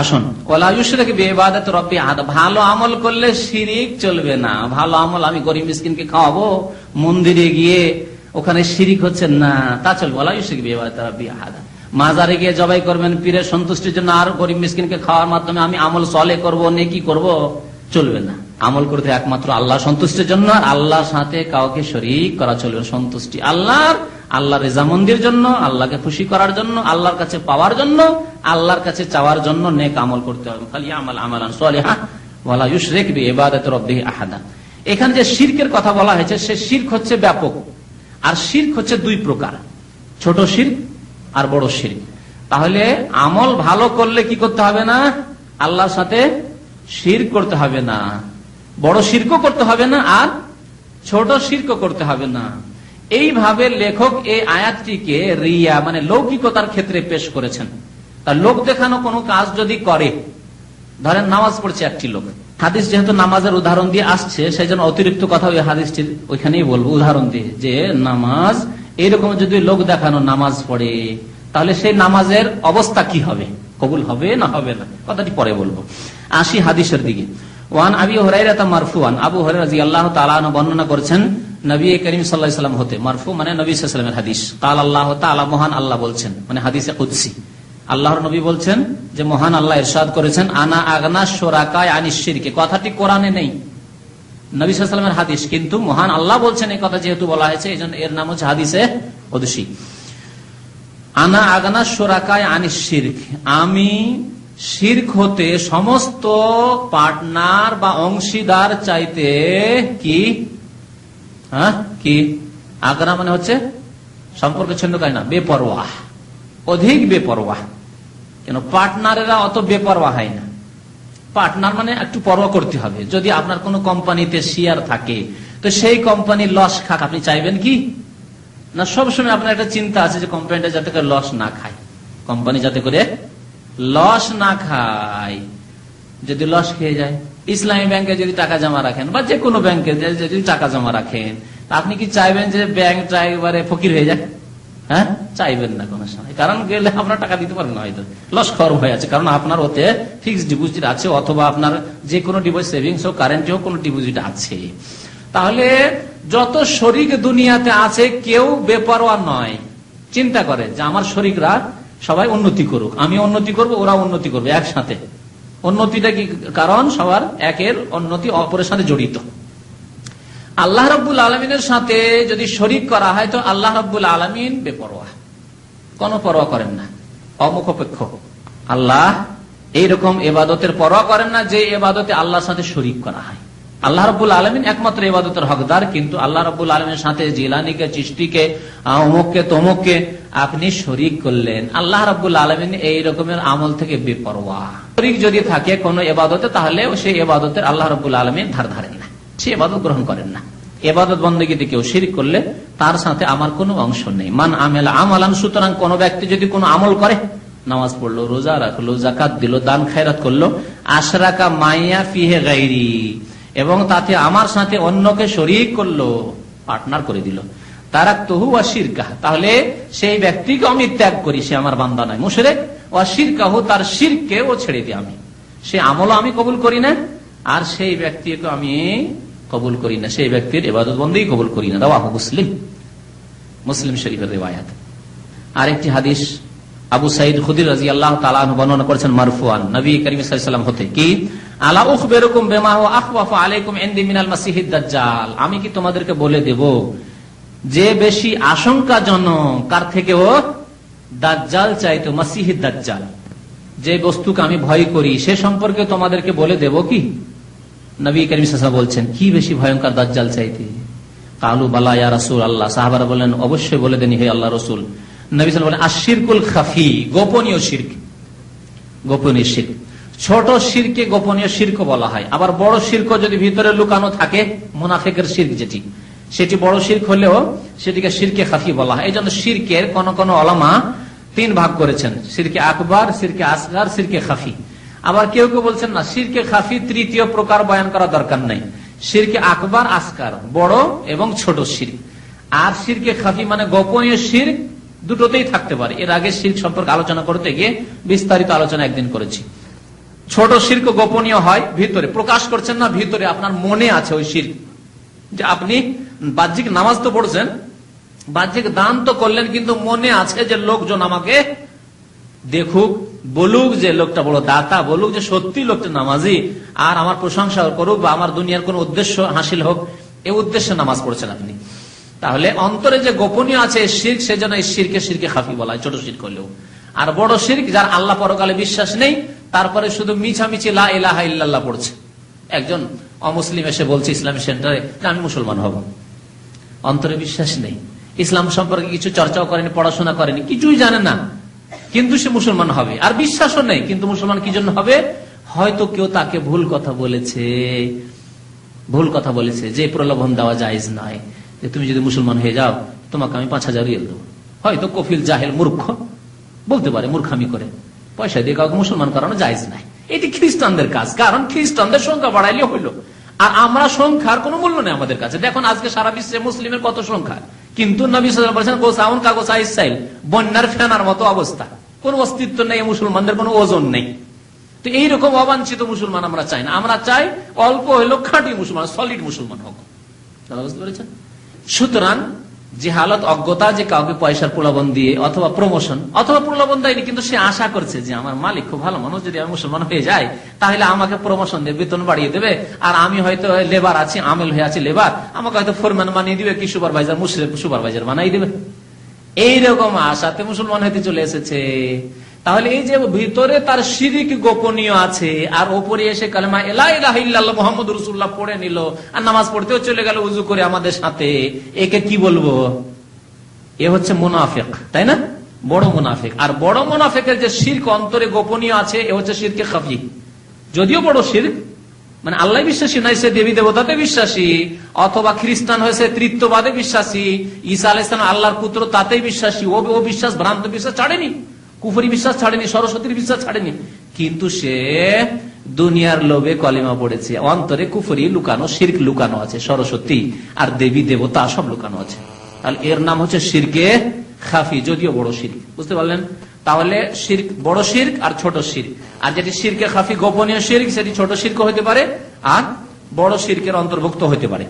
আসুন, ওয়ালা ইউশরিক বিইবাদাত রাব্বি আহাদ, ভালো আমল করলে শিরিক চলবে না। ভালো আমল, আমি গরিব মিসকিনকে খাওয়াবো, মন্দিরে গিয়ে ওখানে শিরিক হচ্ছে না, তা চলবে। ওয়ালা ইউশরিক বিইবাদাত রাব্বি আহাদ। মাজারে গিয়ে জবাই করবেন পীরের সন্তুষ্টির জন্য, আর গরিব মিসকিনকে খাওয়ার মাধ্যমে আমি আমল সলে করব, নেকি করব, চলবে না। আমল করতে একমাত্র আল্লাহ সন্তুষ্টির জন্য, আর আল্লাহর সাথে কাউকে শরীক করা চলবে। সন্তুষ্টি আল্লাহর রেজামন্দির জন্য, আল্লাহকে খুশি করার জন্য, আল্লাহর কাছে পাওয়ার জন্য, আল্লাহর কাছে চাওয়ার জন্য নেক আমল করতে হবে। ফালিয়ামাল আমালান সালিহা ওয়ালা ইউশরিক বিইবাদাতি রাব্বিহি আহাদা। এখানে যে শিরকের কথা বলা হয়েছে, সে শিরক হচ্ছে ব্যাপক, আর শিরক হচ্ছে 2 প্রকার, ছোট শিরক আর বড় শিরক। তাহলে আমল ভালো করলে কি করতে হবে না? আল্লাহর সাথে শিরক করতে হবে না, বড় শিরকও করতে হবে না, আর ছোট শিরকও করতে হবে না। এইভাবে লেখক এই আয়াতটিকে রিয়া মানে লৌকিকতার ক্ষেত্রে পেশ করেছেন। তার লোক দেখানো কোনো কাজ যদি করে, ধরেন নামাজ পড়ছে একটি লোক, হাদিস যেহেতু নামাজের উদাহরণ দিয়ে আসছে, সেই জন্য অতিরিক্ত কথা ওই হাদিসটির ওইখানেই বলবো উদাহরণ দিয়ে, যে নামাজ এইরকম যদি লোক দেখানো নামাজ পড়ে, তাহলে সেই নামাজের অবস্থা কি হবে? কবুল হবে না হবে না, কথাটি পরে বলবো। আসি হাদিসের দিকে। ওয়ান আবি হুরায়রা মারফুআন, আবু হুরায়রা রাদিয়াল্লাহু তাআলা আনহু বর্ণনা করেছেন নবী করিম সাল্লাল্লাহু আলাইহি ওয়াসাল্লাম হতে, মারফু মানে নবী সাল্লাল্লাহু আলাইহি ওয়াসাল্লামের হাদিস। কাল আল্লাহু তাআলা, মহান আল্লাহ বলছেন, মানে হাদিসে কুদসি, আল্লাহর নবী বলছেন যে মহান আল্লাহ ইরশাদ করেছেন, আনা আগনা শুরাকা আনিশ শিরকে। কথাটি কোরআনে নেই, নবী সাল্লাল্লাহু আলাইহি ওয়াসাল্লামের হাদিস, কিন্তু মহান আল্লাহ বলছেন এই কথা যেহেতু বলা হয়েছে, এইজন্য এর নাম হচ্ছে হাদিসে কুদসি। আনা আগনা শুরাকা আনিশ শিরক, আমি শিরক হতে সমস্ত পার্টনার বা অংশীদার চাইতে কি আগনা মানে হচ্ছে সম্পর্ক ছিন্নকারী না, বেপরোয়া, অধিক বেপরোয়া। কেন পার্টনারেরা অত বেপরোয়া হয় না, পার্টনার মানে একটু পরোয়া করতে হবে। যদি আপনার কোনো কোম্পানিতে শেয়ার থাকে তো সেই কোম্পানির লস খাক আপনি চাইবেন কি না? সবসময় আপনার একটা চিন্তা আছে যে কোম্পানিটা যাতে করে লস না খায়, কোম্পানি যাতে করে লস না খায়। যদি লস খেয়ে যায়, ইসলামী ব্যাংকে যদি টাকা জমা রাখেন বা যে কোনো ব্যাংকে যদি টাকা জমা রাখেন, আপনি কি চাইবেন যে ব্যাংকটা একেবারে ফকির হয়ে যায়? হ্যাঁ, চাইবেন না কোনো সময়। কারণ গেলে আপনার টাকা দিতে পারবেন না, হয়তো লস খাওয়ার ভয় আছে। কারণ আপনার ওতে ফিক্সড ডিপোজিট আছে, অথবা আপনার যে কোনো ডিপোজিট, সেভিংস হোক কারেন্ট হোক, কোনো ডিপোজিট আছে। তাহলে যত শরিক দুনিয়াতে আছে কেউ বেপরোয়া নয়, চিন্তা করে যে আমার শরিকরা সবাই উন্নতি করুক, আমি উন্নতি করব, ওরা উন্নতি করবে একসাথে। উন্নতিটা কি? কারণ সবার একের উন্নতি অপরের সাথে জড়িত। আল্লাহ রাব্বুল আলামিনের সাথে যদি শরিক করা হয় তো আল্লাহ রাব্বুল আলামিন বেপরোয়া, কোনো পরোয়া করেন না, অমুখাপেক্ষ। আল্লাহ এইরকম ইবাদতের পরোয়া করেন না যে ইবাদতে আল্লাহর সাথে শরিক করা হয়। আল্লাহ রাব্বুল আলামিন একমাত্র ইবাদতের হকদার, কিন্তু আল্লাহ রাব্বুল আলামিনের সাথে জিলানীকে, চিশতিকে, অমুককে তমুককে আপনি শরিক করলেন, আল্লাহ রাব্বুল আলামিন এই রকমের আমল থেকে বেপরোয়া। শরিক যদি থাকে কোন ইবাদতে, তাহলে সেই ইবাদতের আল্লাহ রাব্বুল আলামিন ধার ধারেন না, সে ইবাদত গ্রহণ করেন না। ইবাদত বন্দেগীতে কেউ শিরক করলে তার সাথে আমার কোনো অংশ নেই। মান আমেলা আমালান, সুতরাং কোন ব্যক্তি যদি কোনো আমল করে, নামাজ পড়লো, রোজা রাখলো, জাকাত দিল, দান খায়রাত করলো, আশরাকা মাইয়া ফিহে গায়রি, এবং তাতে আমার সাথে অন্যকে শরীক করলো, পার্টনার করে দিল, তারাকতুহু ওয়া শিরকাহ, তাহলে সেই ব্যক্তিকে আমি ত্যাগ করি, সে আমার বান্দা নয়, মুশরিক। ওয়া শিরকাহু, তার শিরকে ও ছেড়ে দিই আমি, সে আমলও আমি কবুল করি না, আর সেই ব্যক্তিকে আমি কবুল করি না, সেই ব্যক্তির ইবাদত বন্দেগী কবুল করি না। রাওয়াহু মুসলিম, মুসলিম শরীফের রিওয়ায়াত। আরেকটি হাদিস আবু সাঈদ খুদরি রাদিয়াল্লাহু তাআলা আনহু বর্ণনা করেছেন মারফুআন, নবী করিম সাল্লাল্লাহু আলাইহি ওয়াসাল্লাম হতে, কি আলা উখবিরুকুম বিমা হুয়া আখওয়াফু আলাইকুম ইনদি মিনাল মাসিহিদ দাজ্জাল, আমি কি তোমাদেরকে বলে দেব যে বেশি আশঙ্কাজনক কার থেকেও? দাজ্জাল চাইতো, মাসিহিদ দাজ্জাল, যে বস্তুকে আমি ভয় করি সে সম্পর্কে তোমাদেরকে বলে দেব কি? নবী করিম সাল্লাল্লাহু আলাইহি ওয়াসাল্লাম বলছেন, কি বেশি ভয়ঙ্কর দাজ্জাল চাইতে? কালু বালা ইয়া রাসূলুল্লাহ, সাহাবারা বলেন অবশ্যই বলে দেন হে আল্লাহর রাসূল। নবী সাল্লাল্লাহু আলাইহি ওয়াসাল্লাম বলেন, আশিরকুল খাফি, গোপনীয় শিরক। গোপনীয় শিরক, ছোট শিরকে গোপনীয় শিরক বলা হয়। আবার বড় শিরক যদি ভিতরে লুকানো থাকে, মুনাফিকের শিরক যেটি, সেটি বড় শিরক হলেও সেটিকে শিরকে খাফি বলা হয়। এই জন্য শিরকের কোন কোন উলামা তিন ভাগ করেছেন, শিরকে আকবার, শিরকে আসগার, শিরকে খাফি। আবার কেউ কেউ বলছেন না, শিরকে খাফি তৃতীয় প্রকার বয়ান করা দরকার নাই, শিরকে আকবার, আসগার, বড় এবং ছোট শিরক। আর শিরকে খাফি মানে গোপনীয় শিরক, দুটোতেই থাকতে পারে। এর আগে শিরক সম্পর্কে আলোচনা করতে গিয়ে বিস্তারিত আলোচনা একদিন করেছি। ছোট শিরক গোপনীয় হয়, ভিতরে প্রকাশ করছেন না, ভিতরে আপনার মনে আছে ওই শিরক, যে আপনি বাহ্যিক নামাজ তো পড়ছেন, বাহ্যিক দান তো করলেন, কিন্তু মনে আছে যে লোকজন আমাকে দেখুক, বলুক যে লোকটা বড় দাতা, বলুক যে সত্যি লোকটা নামাজি, আর আমার প্রশংসা করুক, বা আমার দুনিয়ার কোন উদ্দেশ্য হাসিল হোক, এই উদ্দেশ্যে নামাজ পড়ছেন আপনি। তাহলে অন্তরে যে গোপনীয় আছে শিরক, সেজন্য এই শিরকে শিরকে খাফি বলা হয়, ছোট শিরক হলেও। আর বড় শিরক, যার আল্লাহ পরকালে বিশ্বাস নেই, তারপরে শুধু মিছামিছি লা ইলাহা ইল্লাল্লাহ পড়ছে। একজন অমুসলিম এসে বলছে ইসলামী সেন্টারে যে আমি মুসলমান হব, অন্তরে বিশ্বাস নেই, ইসলাম সম্পর্কে কিছু চর্চাও করেনি, পড়াশোনা করেনি, কিছুই জানে না, কিন্তু সে মুসলমান হবে। আর বিশ্বাসও নেই, কিন্তু মুসলমান কি জন্য হবে? হয়তো কেউ তাকে ভুল কথা বলেছে, যে প্রলোভন দেওয়া জায়েজ নয়, যে তুমি যদি মুসলমান হয়ে যাও তোমাকে আমি 5,000 রিয়াল দেবো। হয়তো কফিল জাহেল মূর্খ বলতে পারে, মূর্খামি করে, পয়সা দিয়ে কাউকে মুসলমান করানো জায়েজ নাই। এটি খ্রিস্টানদের কাজ, কারণ খ্রিস্টানদের সংখ্যা বাড়াইলে হইলো, আর আমরা সংখ্যার কোনো মূল্য নেই আমাদের কাছে। দেখুন আজকে সারা বিশ্বে মুসলিমের কত সংখ্যা, কিন্তু নবী সাল্লাল্লাহু আলাইহি ওয়াসাল্লাম বলেছেন গোসাউন কাগজ আইসাইল, বন্যার ফেনার মতো অবস্থা, কোন অস্তিত্ব নেই, মুসলমানদের কোনো ওজন নেই। তো এইরকম অবাঞ্ছিত মুসলমান আমরা চাই না, আমরা চাই অল্প হইলো খাঁটি মুসলমান, সলিড মুসলমান হোক। বুঝতে পেরেছেন? সুতরাং জেহালত, অজ্ঞতা, যে কাউকে পয়সার প্রলোভন দিয়ে অথবা প্রমোশন অথবা প্রলোভন দেয়নি, কিন্তু সে আশা করছে যে আমার মালিক খুব ভালো মানুষ, যদি আমি মুসলমান হয়ে যাই তাহলে আমাকে প্রমোশন দিয়ে বেতন বাড়িয়ে দেবে, আর আমি হয়তো লেবার আছি, আমেল হয়ে আছি লেবার, আমাকে হয়তো ফোরম্যান বানিয়ে দিবে, কি সুপারভাইজার, মুশরিফ সুপারভাইজার বানিয়ে দিবে। এইরকম আশাতে মুসলমান হইতে চলে এসেছে। তাহলে এই যে ভিতরে তার শিরক গোপনীয় আছে, আর ওপরে এসে কালেমা লা ইলাহা ইল্লাল্লাহ মুহাম্মাদুর রাসূলুল্লাহ পড়ে নিল, আর নামাজ পড়তেও চলে গেল উযু করে আমাদের সাথে, একে কি বলবো? এ হচ্ছে মুনাফিক, তাই না? বড় মুনাফিক। আর বড় মুনাফিকের যে শিরক অন্তরে গোপনীয় আছে, এ হচ্ছে শিরকে খাফি, যদিও বড় শিরক, মানে আল্লাহ বিশ্বাসী নয়, সে দেবী দেবতাতে বিশ্বাসী, অথবা খ্রিস্টান হয়েছে তৃতীয়বাদে বিশ্বাসী, ঈসা আলাইহিস সালাম আল্লাহর পুত্র তাতেই বিশ্বাসী, ও বিশ্বাস ভ্রান্ত বিশ্বাস ছাড়েনি, কুফরি বিশ্বাস ছাড়েনি, সরস্বতীর বিশ্বাস ছাড়েনি, কিন্তু সে দুনিয়ার লোভে কলিমা পড়েছে, অন্তরে কুফরি লুকানো, শিরক লুকানো আছে, সরস্বতী আর দেবী দেবতা সব লুকানো আছে। তাহলে এর নাম হচ্ছে শিরকে খাফি, যদিও বড় শিরক। বুঝতে পারলেন? তাহলে শিরক বড় শিরক আর ছোট শিরক, আর যেটি শিরকে খাফি গোপনীয় শিরক সেটি ছোট শিরক হতে পারে আর বড় শিরকের অন্তর্ভুক্ত হতে পারে।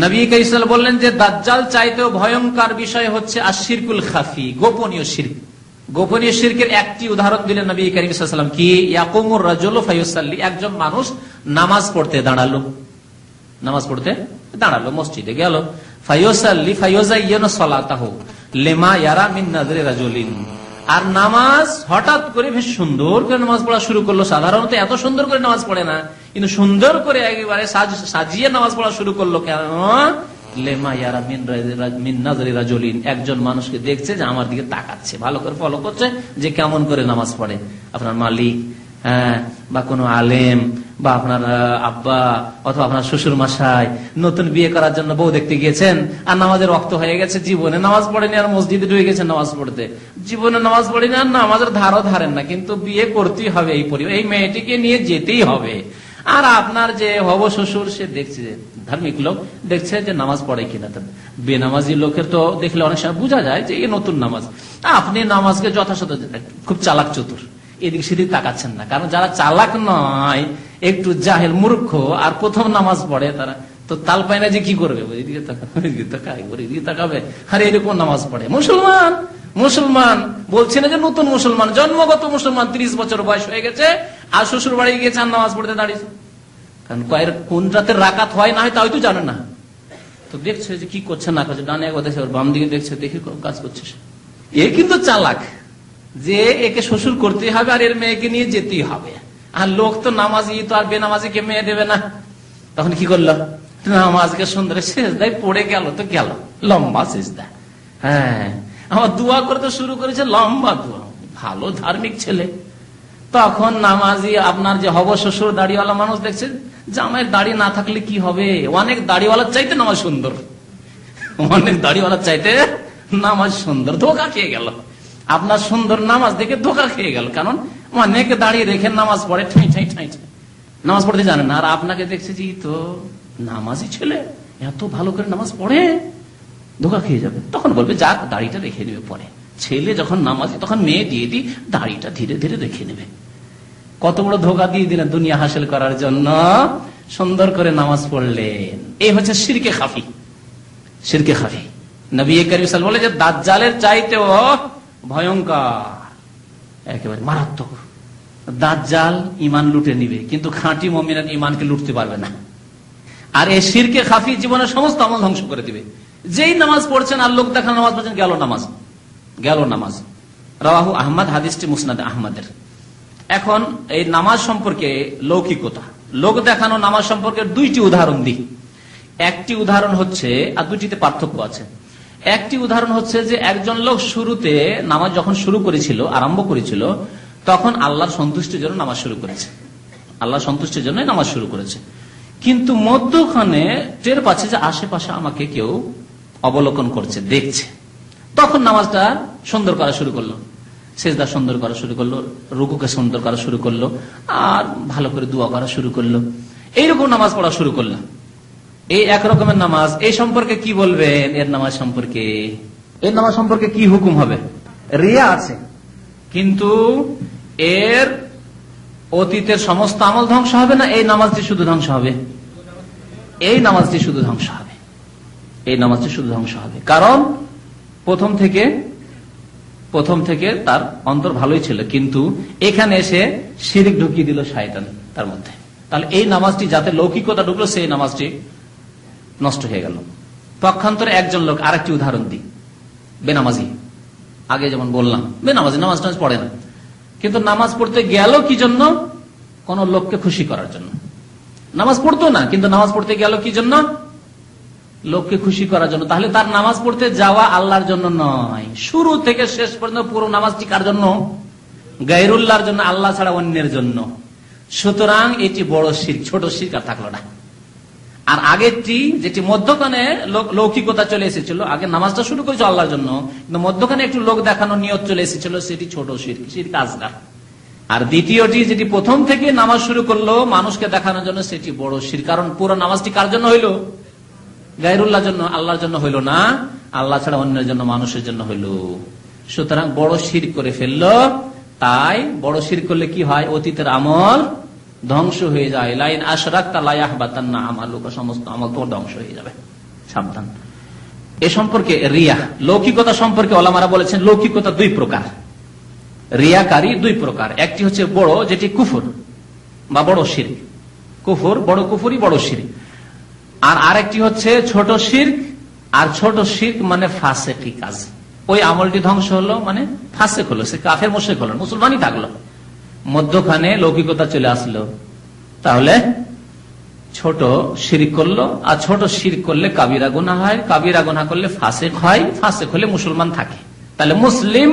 নবী কারীম সাল্লাল্লাহু আলাইহি ওয়াসাল্লাম বললেন যে দাজ্জাল চাইতেও ভয়ঙ্কর বিষয় হচ্ছে আশ-শিরকুল খাফি, গোপনীয় শিরক। গোপনীয় শিরকের একটি উদাহরণ দিলেন নবী কারীম সাল্লাল্লাহু আলাইহি ওয়াসাল্লাম, কি ইয়াকুমুর রাজুলু ফায়ুসাল্লি, একজন মানুষ নামাজ পড়তে দাঁড়ালো, নামাজ পড়তে দাঁড়ালো, মসজিদে গেল, ফায়ুসাল্লি ফায়ুযায়্যিনু সালাতাহু লিমা ইয়ারা মিন নাযরি রাজুলিন, আর নামাজ হঠাৎ করে বেশ সুন্দর করে নামাজ পড়া শুরু করলো। সাধারণত এত সুন্দর করে নামাজ পড়ে না, কিন্তু সুন্দর করে একেবারে সাজিয়ে নামাজ পড়া শুরু করলো। কেন? লেমা ইয়ারা মিন নাযরি রাজুলিন, একজন মানুষকে দেখছে যে আমার দিকে তাকাচ্ছে, ভালো করে ফলো করছে যে কেমন করে নামাজ পড়ে। আপনার মালিক, বা কোনো আলেম, বা আপনার আব্বা অথবা আপনার শ্বশুর মশাই নতুন বিয়ে করার জন্য বউ দেখতে গিয়েছেন, আর নামাজের রক্ত হয়ে গেছে, জীবনে নামাজ পড়েনি, আর মসজিদে ঢুকে গেছেন নামাজ পড়তে, জীবনে নামাজ পড়েনি আর নামাজের ধারও ধারেন না, কিন্তু বিয়ে করতেই হবে, এই পরিবার এই মেয়েটিকে নিয়ে যেতেই হবে। আর আপনার যে হব শ্বশুর সে দেখছে, ধার্মিক লোক দেখছে যে নামাজ পড়ে কিনা। বেনামাজি লোকের তো দেখলে অনেক সময় বোঝা যায় যে এই নতুন নামাজ, আপনি নামাজকে যথাযথ খুব চালাক চতুর, এদিক সেদিক তাকাচ্ছেন না। কারণ যারা চালাক নয়, একটু জাহেল মূর্খ আর প্রথম নামাজ পড়ে, তারা তো তাল পায় না যে কি করবে, এদিকে তাকাবে, আর এরকম নামাজ পড়ে। মুসলমান মুসলমান বলছে না যে নতুন মুসলমান, জন্মগত মুসলমান, 30 বছর বয়স হয়ে গেছে, আর শ্বশুর বাড়ি গিয়েছে আর নামাজ পড়তে দাঁড়িয়েছে। কারণ কোন রাতের রাকাত হয় না হয় তাই তো জানে না, তো দেখছে যে কি করছে না করছে, ডানে একবার দেখছে, বাম দিকে দেখছে, দেখি কাজ করছে। এ কিন্তু চালাক, যে একে শ্বশুর করতে হবে আর এর মেয়েকে নিয়ে যেতেই হবে। আর লোক তো নামাজি, তো আর বেনামাজিকে মেয়ে দেবে না। তখন কি করলো? নামাজকে সুন্দর সেজদায় পড়ে গেল, তো গেল লম্বা সেজদা। হ্যাঁ, আমার দোয়া করতে শুরু করেছে, লম্বা দোয়া, ভালো ধার্মিক ছেলে। তখন নামাজি আপনার যে হব শ্বশুর দাড়িওয়ালা মানুষ দেখছে, জামাইয়ের দাড়ি না থাকলে কি হবে, অনেক দাড়িওয়ালার চাইতে নামাজ সুন্দর, অনেক দাড়িওয়ালার চাইতে নামাজ সুন্দর। ধোকা খেয়ে গেল, আপনার সুন্দর নামাজ দেখে ধোকা খেয়ে গেল। কারণ অনেক দাঁড়িয়ে রেখে নামাজ পড়ে, ঠাই ঠাই ঠাই ঠাই, নামাজ পড়তে জানে না। আর আপনাকে দেখছে যে তো নামাজি ছেলে, এত ভালো করে নামাজ পড়ে, ধোকা খেয়ে যাবে। তখন বলবে যাক দাড়িটা রেখে নেবে পরে, ছেলে যখন নামাজি তখন মেয়ে দিয়ে দিই, দাড়িটা ধীরে ধীরে রেখে নেবে। কত বড় ধোকা দিয়ে দিলেন দুনিয়া হাসিল করার জন্য, সুন্দর করে নামাজ পড়লেন। এই হচ্ছে শিরকে খাফি। শিরকে খাফি নবী কারীম সাল্লাল্লাহু আলাইহি ওয়াসাল্লাম বলে যে দাজ্জালের চাইতেও ভয়ঙ্কর, একেবারে মারাত্মক। দাজ্জাল ইমান লুটে নিবে, কিন্তু খাঁটি মুমিনের ইমানকে লুটতে পারবে না। আর এই শিরকে খাফি জীবনের সমস্ত আমল ধ্বংস করে দিবে। যেই নামাজ পড়ছেন আর লোক দেখানো নামাজ পড়ছেন, গেল নামাজ, গেল নামাজ। রাওয়াহু আহমদ, হাদিসটি মুসনাদে আহমদের। এখন এই নামাজ সম্পর্কে লৌকিকতা, লোক দেখানো নামাজ সম্পর্কে দুইটি উদাহরণ দিই। একটি উদাহরণ হচ্ছে, আর দুটিতে পার্থক্য আছে। একটি উদাহরণ হচ্ছে যে একজন লোক শুরুতে নামাজ যখন শুরু করেছিল, আরম্ভ করেছিল, তখন আল্লাহর সন্তুষ্টির জন্য নামাজ শুরু করেছে, আল্লাহর সন্তুষ্টির জন্য নামাজ শুরু করেছে। কিন্তু মধ্যখানে টের পাচ্ছে যে আশেপাশে আমাকে কেউ অবলোকন করছে, দেখছে। তখন নামাজটা সুন্দর করা শুরু করলো, সেজদা সুন্দর করা শুরু করলো, রুকুকে সুন্দর করা শুরু করলো, আর ভালো করে দোয়া করা শুরু করলো। এইরকম নামাজ পড়া শুরু করলো। এই এক রকমের নামাজ। এই সম্পর্কে কি বলবেন? এর নামাজ সম্পর্কে, এর নামাজ সম্পর্কে কি হুকুম হবে? রিয়া আছে, কিন্তু এর অতীতের সমস্ত আমল ধ্বংস হবে না, এই নামাজটি শুধু ধ্বংস হবে, এই নামাজটি শুধু ধ্বংস হবে, এই নামাজটি শুধু ধ্বংস হবে। কারণ প্রথম থেকে তার অন্তর ভালোই ছিল, কিন্তু এখানে এসে শিরক ঢুকিয়ে দিল শয়তান তার মধ্যে। তাহলে এই নামাজটি যাতে লৌকিকতা ঢুকলো, সেই নামাজটি নষ্ট হয়ে গেল। পক্ষান্তরে একজন লোক, আরেকটি উদাহরণ দিই, বেনামাজি, আগে যেমন বললাম বেনামাজি, নামাজ টামাজ পড়ে না, কিন্তু নামাজ পড়তে গেল কি জন্য? কোন লোককে খুশি করার জন্য। নামাজ পড়তো না, কিন্তু নামাজ পড়তে গেল কি জন্য? লোককে খুশি করার জন্য। তাহলে তার নামাজ পড়তে যাওয়া আল্লাহর জন্য নয়, শুরু থেকে শেষ পর্যন্ত পুরো নামাজটি কার জন্য? গায়রুল্লাহর জন্য, আল্লাহ ছাড়া অন্যের জন্য। সুতরাং এটি বড় শিরক, ছোট শিরক আর থাকলো না। আর আগেরটি যেটি মধ্যখানে লৌকিকতা চলে এসেছিল, আগে নামাজটা শুরু করেছে আল্লাহর জন্য, কিন্তু মধ্যখানে একটু লোক দেখানো নিয়ত চলে এসেছিল, সেটি ছোট শিরক, শিরক আসগার। আর দ্বিতীয়টি যেটি প্রথম থেকে নামাজ শুরু করলো মানুষকে দেখানোর জন্য, সেটি বড় শিরক। কারণ পুরো নামাজটি কার জন্য হইল? গায়রুল্লাহর জন্য, আল্লাহর জন্য হইল না, আল্লাহ ছাড়া অন্যের জন্য, মানুষের জন্য হইল। সুতরাং বড় শিরক করে ফেললো। তাই বড় শিরক করলে কি হয়? অতীতের আমল ধ্বংস হয়ে যায়। লাইন আশরাকতা লা ইয়াহবাতান্না আমালুকা, সমস্ত আমল তোর ধ্বংস হয়ে যাবে, সাবধান। এ সম্পর্কে রিয়া, লৌকিকতা সম্পর্কে ওলামারা বলেছেন লৌকিকতা দুই প্রকার, রিয়াকারী দুই প্রকার। একটি হচ্ছে বড়, যেটি কুফর বা বড় শিরক, কুফর, বড় কুফরি, বড় শিরক। আর আরেকটি হচ্ছে ছোট শিরক। আর ছোট শিরক মানে ফাসেকি কাজ, ওই আমলটি ধ্বংস হলো মানে ফাসেক হলো, সে কাফের মুশরিক হলো, মুসলমানই থাকলো, মধ্যখানে লৌকিকতা চলে আসলো। তাহলে ছোট শিরক করলো, আর ছোট শিরক করলে কাবিরা গুনাহ হয়, কাবিরা গুনাহ করলে ফাসেক হয়, ফাসেক হলে মুসলমান থাকে। তাহলে মুসলিম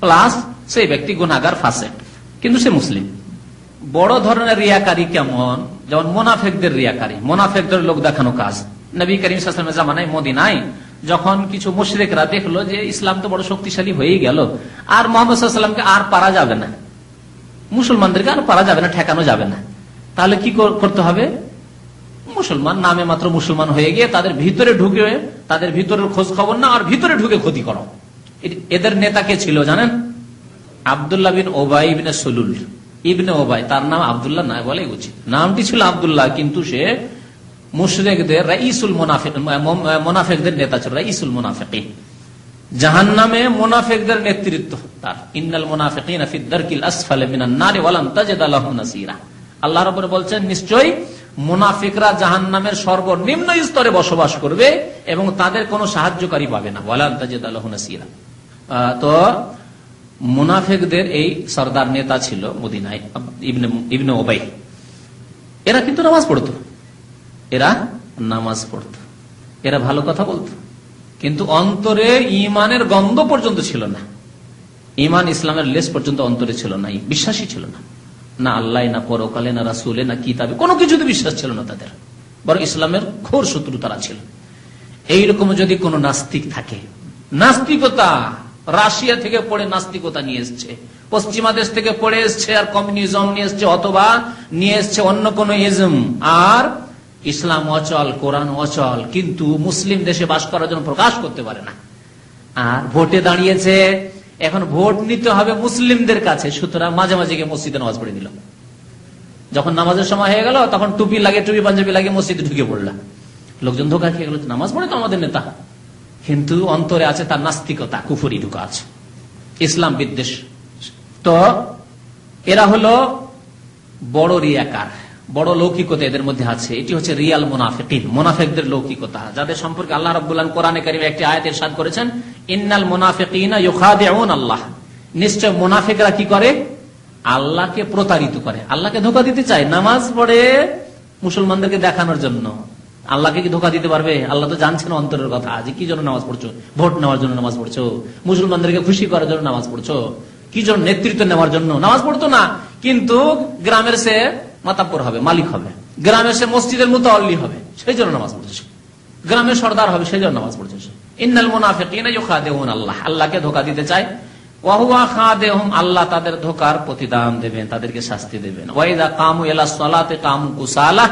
প্লাস সেই ব্যক্তি গুনাহগার, ফাসেক, কিন্তু সে মুসলিম। বড় ধরনের রিয়াকারী কেমন? যেমন মোনাফেকদের রিয়াকারী, মোনাফেকদের লোক দেখানো কাজ। নবী করিম সাল্লাল্লাহু আলাইহি ওয়াসাল্লামের জামানায় মদিনায় যখন কিছু মুশরিকরা দেখলো যে ইসলাম তো বড় শক্তিশালী হয়েই গেল, আর মুহাম্মদ সাল্লাল্লাহু আলাইহি ওয়াসাল্লামকে আর পারা যাবে না, মুসলমানদেরকে আর পারা যাবে না, ঠেকানো যাবে না, তাহলে কি করতে হবে? মুসলমান নামে মাত্র মুসলমান হয়ে গিয়ে তাদের ভিতরে ঢুকে, তাদের ভিতরের খোঁজ খবর না, আর ভিতরে ঢুকে ক্ষতি করো। এদের নেতা কে ছিল জানেন? আব্দুল্লাহ বিন ওবাই ইবনে সুলুল ইবনে ওবাই, তার নাম আব্দুল্লাহ না বলে উচিত, নামটি ছিল আব্দুল্লাহ, কিন্তু সে মুশরিকদের রাইসুল মুনাফিক, মুনাফিকদের নেতা ছিল, রাইসুল মুনাফিকিন। জাহান্নামে মুনাফিকদের নেতৃত্ব তার। ইন্নাল মুনাফিকিনা ফিদ দারকিল আসফালি মিনান নারি ওয়া লাম তাজিদ লাহুম নাসীরা। আল্লাহ রাব্বুল বলছেন নিশ্চয়ই মুনাফিকরা জাহান্নামের সর্বনিম্ন স্তরে বসবাস করবে এবং তাদের কোনো সাহায্যকারী পাবে না, ওয়া লাম তাজিদ লাহুম নাসীরা। তো মুনাফিকদের এই সরদার নেতা ছিল মদিনায় ইবনে উবাই। এরা কিন্তু নামাজ পড়তো, এরা নামাজ পড়তো, এরা ভালো কথা বলতো, কিন্তু অন্তরে ইমানের গন্ধ পর্যন্ত ছিল না, ইমান ইসলামের লেশ পর্যন্ত অন্তরে ছিল না, বিশ্বাসী ছিল না, না আল্লাহ, না পরকালে, না রাসূলে, না কিতাবে, কোনো কিছুতে বিশ্বাস ছিল না তাদের, বরং ইসলামের ঘোর শত্রু তারা ছিল। এইরকম যদি কোন নাস্তিক থাকে, নাস্তিকতা রাশিয়া থেকে পড়ে নাস্তিকতা নিয়ে এসছে, পশ্চিমা দেশ থেকে পড়ে এসছে আর কমিউনিজম নিয়ে এসছে, অথবা নিয়ে এসছে অন্য কোন ইজম, আর ইসলাম অচল, কোরআন অচল, কিন্তু মুসলিম দেশে বাস করার জন্য প্রকাশ করতে পারে না, আর ভোটে দাঁড়িয়েছে, এখন ভোট নিতে হবে মুসলিমদের কাছে, সুতরাং মাঝে মাঝে গিয়ে মসজিদে নামাজ পড়ে দিল, যখন নামাজের সময় হয়ে গেল তখন টুপি লাগে, টুপি পাঞ্জাবি লাগে, মসজিদে ঢুকে পড়ল, লোকজন ধোকা খেয়ে গেল, নামাজ পড়ে তো আমাদের নেতা, কিন্তু অন্তরে আছে তার নাস্তিকতা, কুফরি ঢুকা আছে, ইসলাম বিদ্বেষ। তো এরা হলো বড় রিয়াকার, বড় লৌকিকতা এদের মধ্যে আছে। এটি হচ্ছে রিয়াল মুনাফিকিন, মুনাফিকদের লৌকিকতা, যাদের সম্পর্কে আল্লাহ রাব্বুল আলামিন কোরআনে কারীমে একটি আয়াতে ইরশাদ করেছেন, ইন্নাল মুনাফিকিনা ইউখাদিউন আল্লাহ, নিশ্চয় মুনাফিকরা কি করে? আল্লাহকে প্রতারিত করে, আল্লাহকে ধোঁকা দিতে চায়, নামাজ পড়ে মুসলমানদেরকে দেখানোর জন্য। আল্লাহকে কি ধোঁকা দিতে পারবে? আল্লাহ তো জানছেন অন্তরের কথা, যে কি জন্য নামাজ পড়ছো, ভোট নেওয়ার জন্য নামাজ পড়ছো, মুসলমানদেরকে খুশি করার জন্য নামাজ পড়ছো, কি জন্য? নেতৃত্ব নেওয়ার জন্য নামাজ পড়তো না, কিন্তু গ্রামের সে মাতাব্বর হবে, মালিক হবে, গ্রামের সে মসজিদের মুতাওয়াল্লি হবে, সেই জন্য নামাজ পড়ছে, গ্রামের সর্দার হবে, সেই জন্য নামাজ পড়ছে। ইন্নাল মুনাফিকিনা ইউখাদিউন আল্লাহ, আল্লাহকে ধোঁকা দিতে চায়, ওয়া হুয়া খাদিউহুম, আল্লাহ তাদের ধোঁকার প্রতিদান দেবেন, তাদেরকে শাস্তি দেবেন। ওয়া ইযা কামু ইলা সালাতি কামু কুসালা,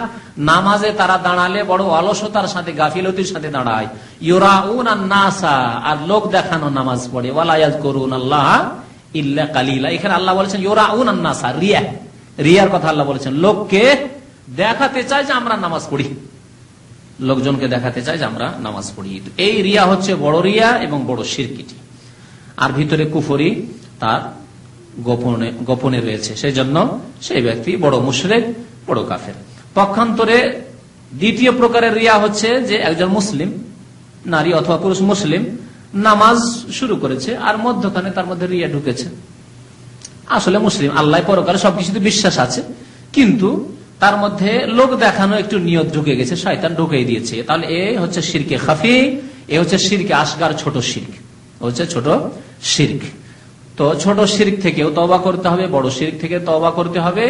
নামাজে তারা দাঁড়ালে বড় অলসতার সাথে, গাফিলতির সাথে দাঁড়ায়। ইউরাউনান নাসা, আর লোক দেখানো নামাজ পড়ে। ওয়ালা ইয়াযকুরুনাল্লাহ ইল্লা কালিলা, এখানে আল্লাহ বলেছেন ইউরাউনান নাসা, রিয়া, রিয়ার কথা আল্লাহ বলেছেন, লোককে দেখাতে চায় যে আমরা নামাজ পড়ি, লোকজনকে দেখাতে চায় যে আমরা নামাজ পড়ি। এই রিয়া হচ্ছে বড় রিয়া এবং বড় শিরকিটি, আর ভিতরে কুফরি তার গোপনে গোপনে রয়েছে, সেই জন্য সেই ব্যক্তি বড় মুশরিক, বড় কাফের। পক্ষান্তরে দ্বিতীয় প্রকারের রিয়া হচ্ছে যে একজন মুসলিম নারী অথবা পুরুষ মুসলিম নামাজ শুরু করেছে, আর মধ্যখানে তার মধ্যে রিয়া ঢুকেছে, আসলে মুসলিম, আল্লাহ পরকালে সবকিছুতে বিশ্বাস আছে, কিন্তু তার মধ্যে লোক দেখানো একটু নিয়ত ঢুকে গেছে, শয়তান ঢুকিয়ে দিয়েছে, তাহলে এ হচ্ছে শিরকে খাফি, এ হচ্ছে শিরকে আসগার, ছোট শিরক হচ্ছে ছোট শিরক। তো ছোট শিরক থেকেও তওবা করতে হবে, বড় শিরক থেকে তওবা করতে হবে,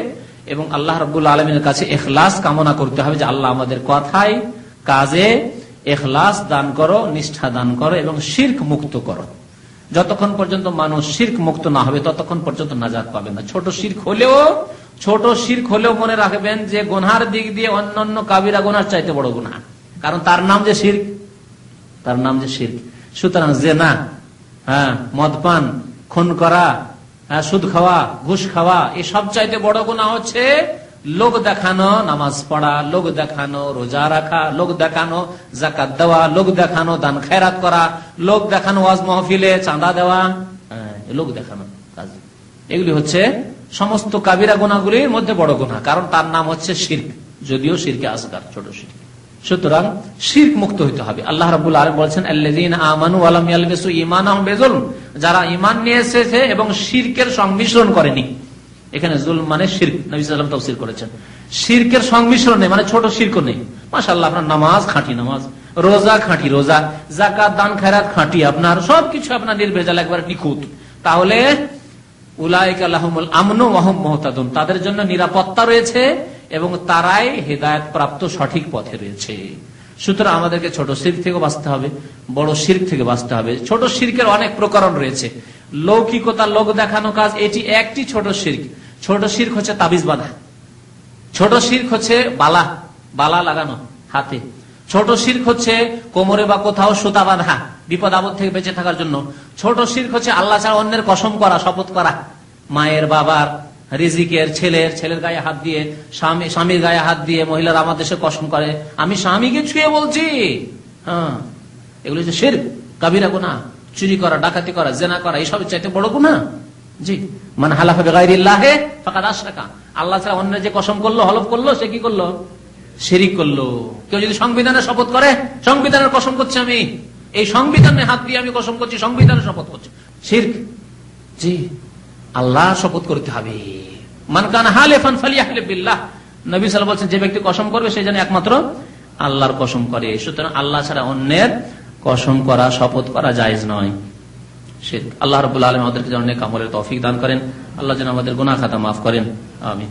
এবং আল্লাহ রাব্বুল আলামিনের কাছে ইখলাস কামনা করতে হবে যে আল্লাহ আমাদের কথায় কাজে ইখলাস দান করো, নিষ্ঠা দান করো এবং শিরক মুক্ত করো। যতক্ষণ পর্যন্ত মানুষ শিরক মুক্ত না হবে ততক্ষণ পর্যন্ত নাজাত পাবে না। ছোট শিরক হলেও মনে রাখবেন যে গুনার দিক দিয়ে অন্যান্য কাবিরা গুনার চাইতে বড় গুনাহ, কারণ তার নাম যে শিরক। সুতরাং জিনা, মদ পান, খুন করা, সুদ খাওয়া, ঘুষ খাওয়া, এই সব চাইতে বড় গুনাহ হচ্ছে লোক দেখানো নামাজ পড়া, লোক দেখানো রোজা রাখা, লোক দেখানো যাকাত দেওয়া, লোক দেখানো দান খেরাত করা, লোক দেখানো ওয়াজ মাহফিলে চাঁদা দেওয়া, লোক দেখানো কাজ। এগুলি হচ্ছে সমস্ত কাবিরা গুনাহগুলির মধ্যে বড় গুনাহ, কারণ তার নাম হচ্ছে শিরক, যদিও শিরকে আসগার, ছোট শিরক। সুতরাং শিরক মুক্ত হইতে হবে। আল্লাহ রাব্বুল আলামিন বলেছেন আল্লাযীনা আমানু ওয়া লাম ইয়ালবিসু ঈমানাহুম বিযুলম, যারা ঈমান নিয়ে এসেছে এবং শিরকের সংমিশ্রণ করেনি। এখানে জুলম মানে শিরক, নবী সাল্লাল্লাহু আলাইহি ওয়াসাল্লাম তাফসীর করেছেন। শিরকের সংমিশ্রণ নেই মানে ছোট শিরকও নেই। মাশাআল্লাহ, আপনার নামাজ খাঁটি নামাজ, রোজা খাঁটি রোজা, যাকাত দান খেরাত খাঁটি, আপনার সবকিছু আপনার নির্ভেজাল একবার নিখুঁত, তাহলে উলাইকা লাহুমুল আমনু ওয়া হুম মুহতাদুন, তাদের জন্য নিরাপত্তা রয়েছে এবং তারাই হেদায়েত প্রাপ্ত সঠিক পথে রয়েছে। সুতরাং আমাদেরকে ছোট শিরক থেকে বাঁচতে হবে, বড় শিরক থেকে বাঁচতে হবে। ছোট শিরকের অনেক প্রকরণ রয়েছে। লৌকিকতা, লোক দেখানো কাজ, এটি একটি ছোট শিরক। ছোট শিরক হচ্ছে তাবিজ বাঁধা, ছোট শিরক হচ্ছে বালা লাগানো হাতে, ছোট শিরক হচ্ছে কোমরে বা কোথাও সুতা বাঁধা বিপদ আপদ থেকে বেঁচে থাকার জন্য। ছোট শিরক হচ্ছে আল্লাহ ছাড়া অন্যের কসম করা, শপথ করা, মায়ের, বাবার, রিজিকের, ছেলের গায়ে হাত দিয়ে, স্বামীর গায়ে হাত দিয়ে মহিলারা আমাদের দেশে কসম করে আমি স্বামীকে ছুঁয়ে বলছি। এগুলো হচ্ছে শিরক, কাবিরা গুনাহ। চুরি করা, ডাকাতি করা, জেনা করা, এইসবের চাইতে বড় গুনাহ। জি, মান হালাফা বিগাইরিল্লাহি ফাকাদ আশরাকা, আল্লাহ ছাড়া অন্য যে কসম করলো, হলফ করলো, সে কি করলো? শিরিক করলো। কেউ যদি সংবিধানের শপথ করে, সংবিধানের কসম করছে আমি, এই সংবিধানে হাত দিয়ে আমি কসম করছি, সংবিধানের শপথ করছি, শিরক। জি, আল্লাহ শপথ করতে হবে। মান কানা হালিফান ফালিয়াহলিফ বিল্লাহ, নবী সাল্লাল্লাহু আলাইহি ওয়াসাল্লাম বলেছেন যে ব্যক্তি কসম করবে সে যেন একমাত্র আল্লাহর কসম করে। সুতরাং আল্লাহ ছাড়া অন্যের কসম করা, শপথ করা জায়েজ নয়, শিরক। আল্লাহ রাব্বুল আলামিন আমাদেরকে যেন নেক আমলের তৌফিক দান করেন, আল্লাহ যেন আমাদের গুনাহ খাতা মাফ করেন, আমিন।